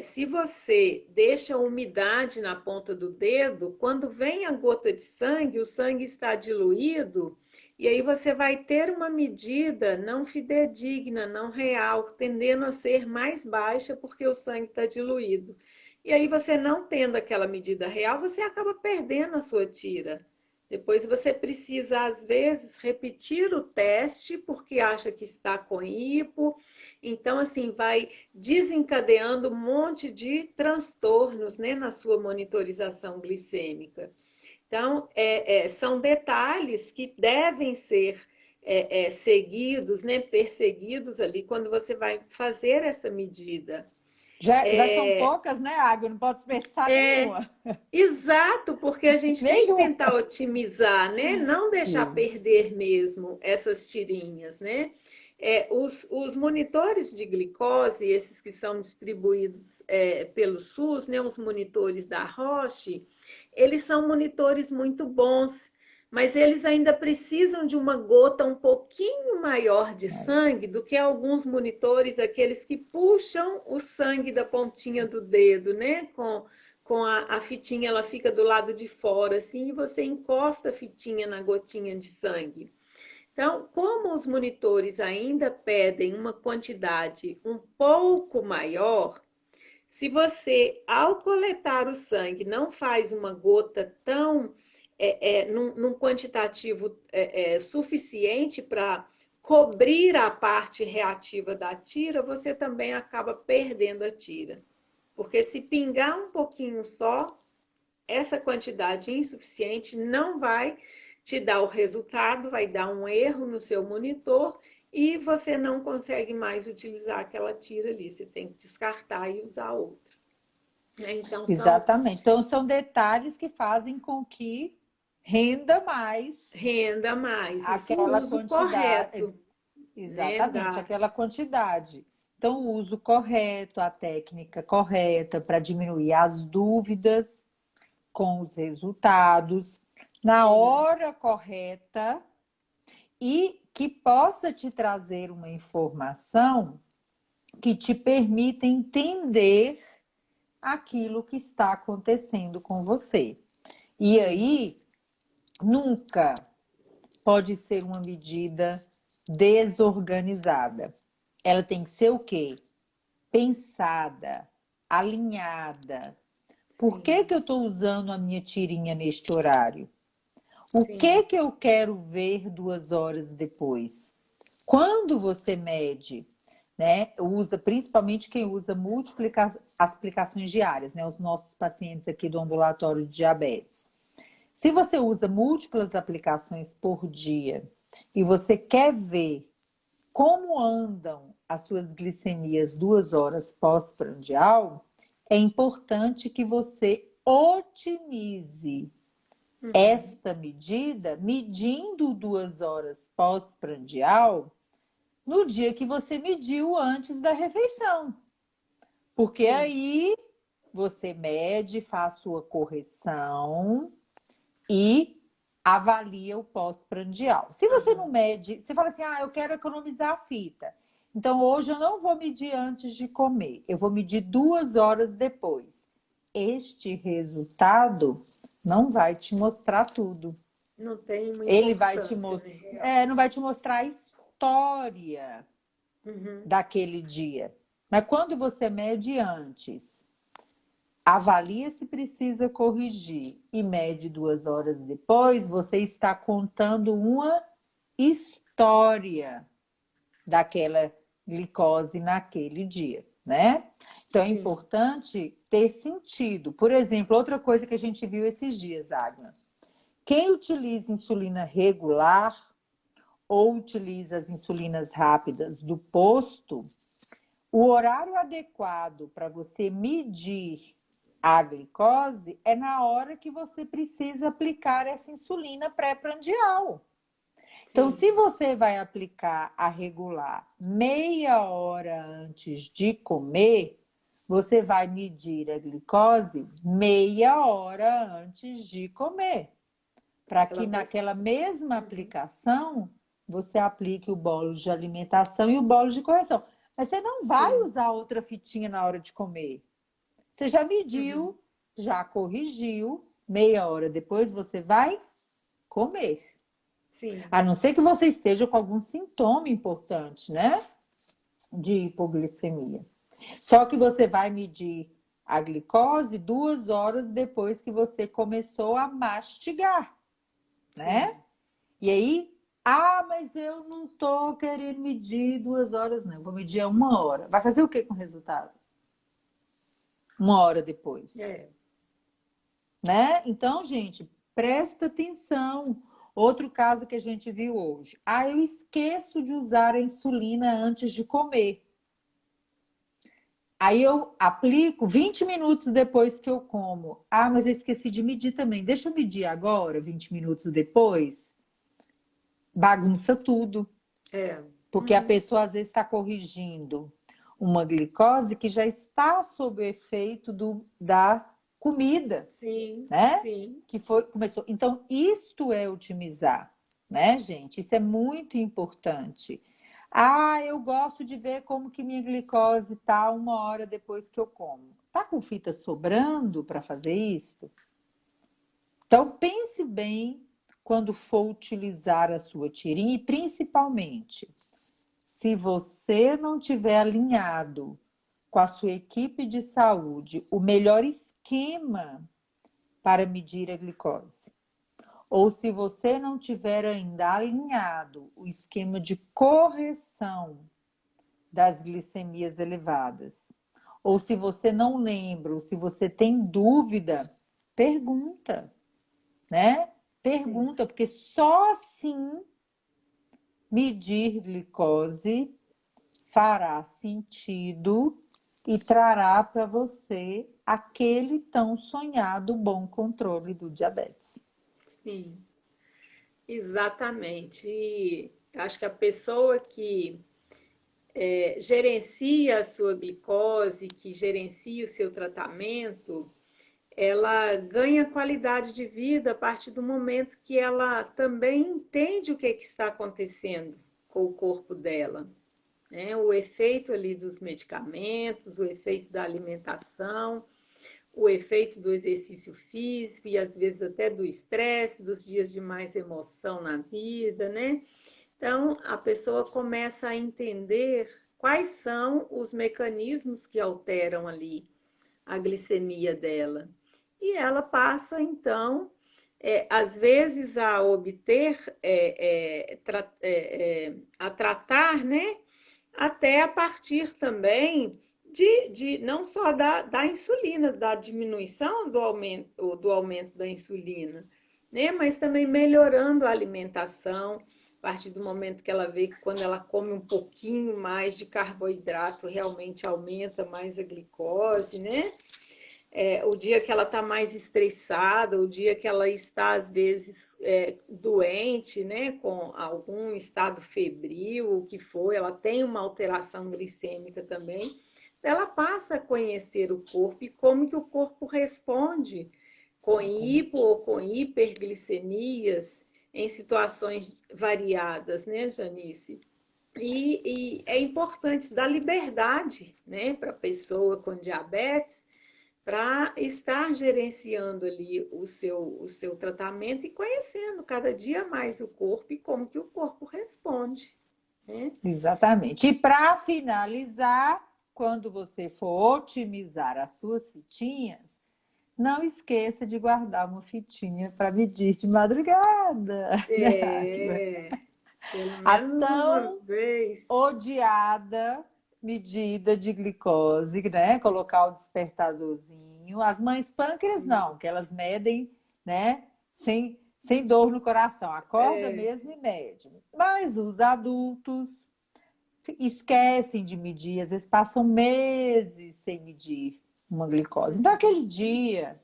se você deixa umidade na ponta do dedo, quando vem a gota de sangue, o sangue está diluído, e aí você vai ter uma medida não fidedigna, não real, tendendo a ser mais baixa porque o sangue está diluído. E aí você não tendo aquela medida real, você acaba perdendo a sua tira. Depois você precisa, às vezes, repetir o teste porque acha que está com hipo. Então, assim, vai desencadeando um monte de transtornos, né, na sua monitorização glicêmica. Então, são detalhes que devem ser seguidos, né, perseguidos ali quando você vai fazer essa medida. Já são poucas, né, Agma? Não pode desperdiçar É, nenhuma. exato, porque a gente tem que tentar Nenhuma. otimizar, né? Não deixar Sim. perder mesmo essas tirinhas, né? Os monitores de glicose, esses que são distribuídos pelo SUS, né? Os monitores da Roche, eles são monitores muito bons, mas eles ainda precisam de uma gota um pouquinho maior de sangue do que alguns monitores, aqueles que puxam o sangue da pontinha do dedo, né? Com a fitinha, ela fica do lado de fora, assim, e você encosta a fitinha na gotinha de sangue. Então, como os monitores ainda pedem uma quantidade um pouco maior, se você, ao coletar o sangue, não faz uma gota tão num quantitativo suficiente para cobrir a parte reativa da tira, você também acaba perdendo a tira. Porque se pingar um pouquinho só, essa quantidade insuficiente não vai te dar o resultado, vai dar um erro no seu monitor e você não consegue mais utilizar aquela tira ali. Você tem que descartar e usar outra. Então, são Exatamente. Então, são detalhes que fazem com que renda mais renda mais, isso o aquela uso quantidade. correto, né? Exatamente, aquela quantidade. Então, o uso correto, a técnica correta para diminuir as dúvidas com os resultados, na Sim, hora correta e que possa te trazer uma informação que te permita entender aquilo que está acontecendo com você. E sim, aí, nunca pode ser uma medida desorganizada. Ela tem que ser o quê? Pensada, alinhada. Por que sim, que eu estou usando a minha tirinha neste horário? O que sim, que eu quero ver 2 horas depois? Quando você mede, né? Usa, principalmente quem usa múltiplas aplicações diárias, né? Os nossos pacientes aqui do ambulatório de diabetes. Se você usa múltiplas aplicações por dia e você quer ver como andam as suas glicemias 2 horas pós-prandial, é importante que você otimize esta medida, medindo 2 horas pós-prandial, no dia que você mediu antes da refeição. Porque aí você mede, faz sua correção e avalia o pós-prandial. Se você não mede, você fala assim, eu quero economizar a fita. Então, hoje eu não vou medir antes de comer, eu vou medir 2 horas depois. Este resultado não vai te mostrar tudo. Não tem uma Ele vai te importância, mostrar, né? não vai te mostrar a história daquele dia. Mas quando você mede antes, avalia se precisa corrigir e mede 2 horas depois, você está contando uma história daquela glicose naquele dia, né? Então é importante ter sentido. Por exemplo, outra coisa que a gente viu esses dias, Agna. Quem utiliza insulina regular ou utiliza as insulinas rápidas do posto, o horário adequado para você medir a glicose é na hora que você precisa aplicar essa insulina pré-prandial. Então, se você vai aplicar a regular meia hora antes de comer, você vai medir a glicose meia hora antes de comer. Para que naquela mesma aplicação, você aplique o bolo de alimentação e o bolo de correção. Mas você não vai usar outra fitinha na hora de comer. Você já mediu, já corrigiu, meia hora depois você vai comer. Sim. A não ser que você esteja com algum sintoma importante, né? De hipoglicemia. Só que você vai medir a glicose 2 horas depois que você começou a mastigar, né? E aí, mas eu não tô querendo medir 2 horas, não. Eu vou medir a 1 hora. Vai fazer o que com o resultado? 1 hora depois. Né? Então, gente, presta atenção. Outro caso que a gente viu hoje. Eu esqueço de usar a insulina antes de comer. Aí eu aplico 20 minutos depois que eu como. Mas eu esqueci de medir também. Deixa eu medir agora, 20 minutos depois. Bagunça tudo. Porque a pessoa às vezes está corrigindo uma glicose que já está sob o efeito da comida, né? Que começou. Então, isto é otimizar, né, gente? Isso é muito importante. Eu gosto de ver como que minha glicose está 1 hora depois que eu como. Tá com fita sobrando para fazer isso? Então, pense bem quando for utilizar a sua tirinha e principalmente, se você não tiver alinhado com a sua equipe de saúde o melhor esquema para medir a glicose, ou se você não tiver ainda alinhado o esquema de correção das glicemias elevadas, ou se você não lembra, ou se você tem dúvida, pergunta, né? Pergunta, porque só assim medir glicose fará sentido e trará para você aquele tão sonhado bom controle do diabetes. Sim, exatamente. E acho que a pessoa que gerencia a sua glicose, que gerencia o seu tratamento, ela ganha qualidade de vida a partir do momento que ela também entende o que está acontecendo com o corpo dela. O efeito ali dos medicamentos, o efeito da alimentação, o efeito do exercício físico e às vezes até do estresse, dos dias de mais emoção na vida, né? Então, a pessoa começa a entender quais são os mecanismos que alteram ali a glicemia dela. E ela passa, então, às vezes a obter, a tratar, né? até a partir também não só da insulina, da diminuição do aumento da insulina, né? Mas também melhorando a alimentação, a partir do momento que ela vê que quando ela come um pouquinho mais de carboidrato, realmente aumenta mais a glicose, né? O dia que ela está mais estressada, o dia que ela está, às vezes, doente, né, com algum estado febril, o que for, ela tem uma alteração glicêmica também, ela passa a conhecer o corpo e como que o corpo responde com hipo ou com hiperglicemias em situações variadas, né, Janice? E é importante dar liberdade, né, para a pessoa com diabetes, para estar gerenciando ali o seu tratamento e conhecendo cada dia mais o corpo e como que o corpo responde, né? Exatamente. E para finalizar, quando você for otimizar as suas fitinhas, não esqueça de guardar uma fitinha para medir de madrugada, né, Agla? Pelo A menos uma tão vez. odiada medida de glicose, né? Colocar o despertadorzinho. As mães pâncreas não, que elas medem, né? Sem dor no coração. Acorda É, mesmo e mede. Mas os adultos esquecem de medir, às vezes passam meses sem medir uma glicose. Então, aquele dia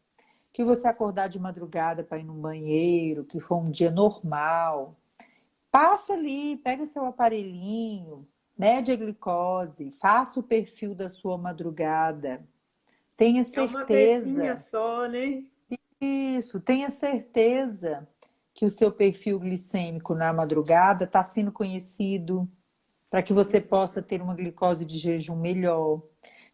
que você acordar de madrugada para ir no banheiro, que for um dia normal, passa ali, pega seu aparelhinho, mede a glicose, faça o perfil da sua madrugada. Tenha é uma vezinha certeza, só, né? isso, tenha certeza que o seu perfil glicêmico na madrugada está sendo conhecido para que você possa ter uma glicose de jejum melhor.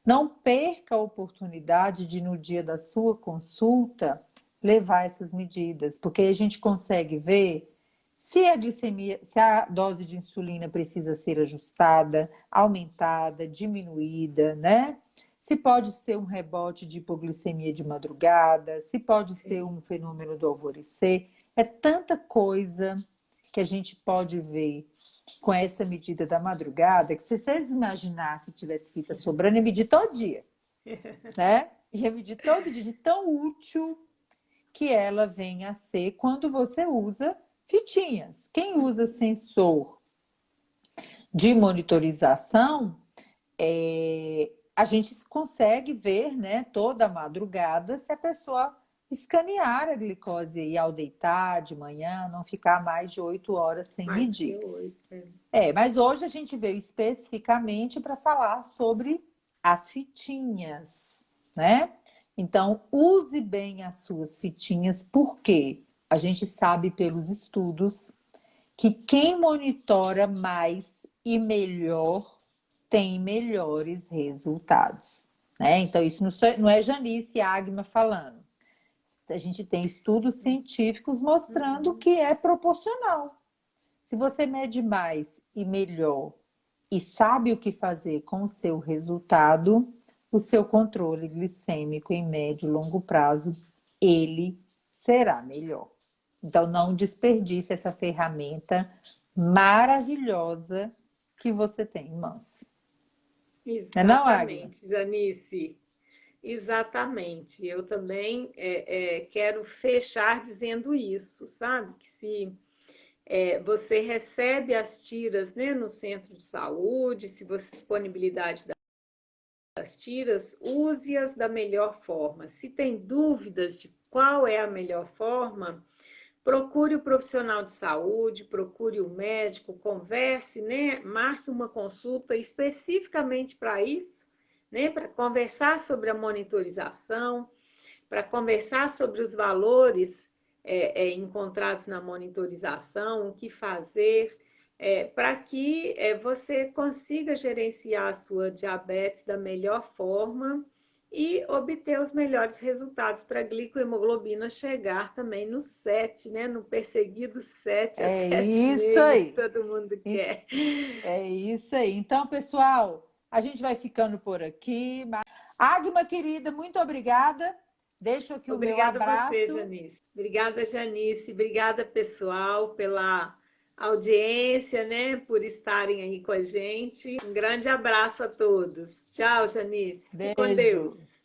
Não perca a oportunidade de, no dia da sua consulta, levar essas medidas, porque aí a gente consegue ver se a glicemia, se a dose de insulina precisa ser ajustada, aumentada, diminuída, né? Se pode ser um rebote de hipoglicemia de madrugada, se pode ser um fenômeno do alvorecer. É tanta coisa que a gente pode ver com essa medida da madrugada, que se vocês imaginassem se tivesse fita sobrando, ia medir todo dia, né? Ia medir todo dia, de tão útil que ela vem a ser quando você usa fitinhas. Quem usa sensor de monitorização, a gente consegue ver, né, toda madrugada se a pessoa escanear a glicose aí ao deitar de manhã, não ficar mais de 8 horas sem Mais que medir. 8. Mas hoje a gente veio especificamente para falar sobre as fitinhas, né? Então, use bem as suas fitinhas, porque a gente sabe pelos estudos que quem monitora mais e melhor tem melhores resultados, né? Então, isso não é Janice Agma falando. A gente tem estudos científicos mostrando Uhum. que é proporcional. Se você mede mais e melhor e sabe o que fazer com o seu resultado, o seu controle glicêmico em médio e longo prazo, ele será melhor. Então, não desperdice essa ferramenta maravilhosa que você tem em mãos. Não é não, Agla? Exatamente, Janice. Exatamente. Eu também quero fechar dizendo isso, sabe? Que se você recebe as tiras, né, no centro de saúde, se você disponibilidade das tiras, use-as da melhor forma. Se tem dúvidas de qual é a melhor forma, procure o profissional de saúde, procure o médico, converse, né? Marque uma consulta especificamente para isso, né? Para conversar sobre a monitorização, para conversar sobre os valores encontrados na monitorização, o que fazer, para que você consiga gerenciar a sua diabetes da melhor forma e obter os melhores resultados para a glicohemoglobina chegar também no 7, né? No perseguido 7 a É isso 7,5 que aí. todo mundo quer. É isso aí. Então, pessoal, a gente vai ficando por aqui. Agma, querida, muito obrigada. Deixo aqui o meu Obrigada a você, abraço. Janice. Obrigada, Janice. Obrigada, pessoal, pela audiência, né, por estarem aí com a gente. Um grande abraço a todos. Tchau, Janice. Fique com Beijo. Deus.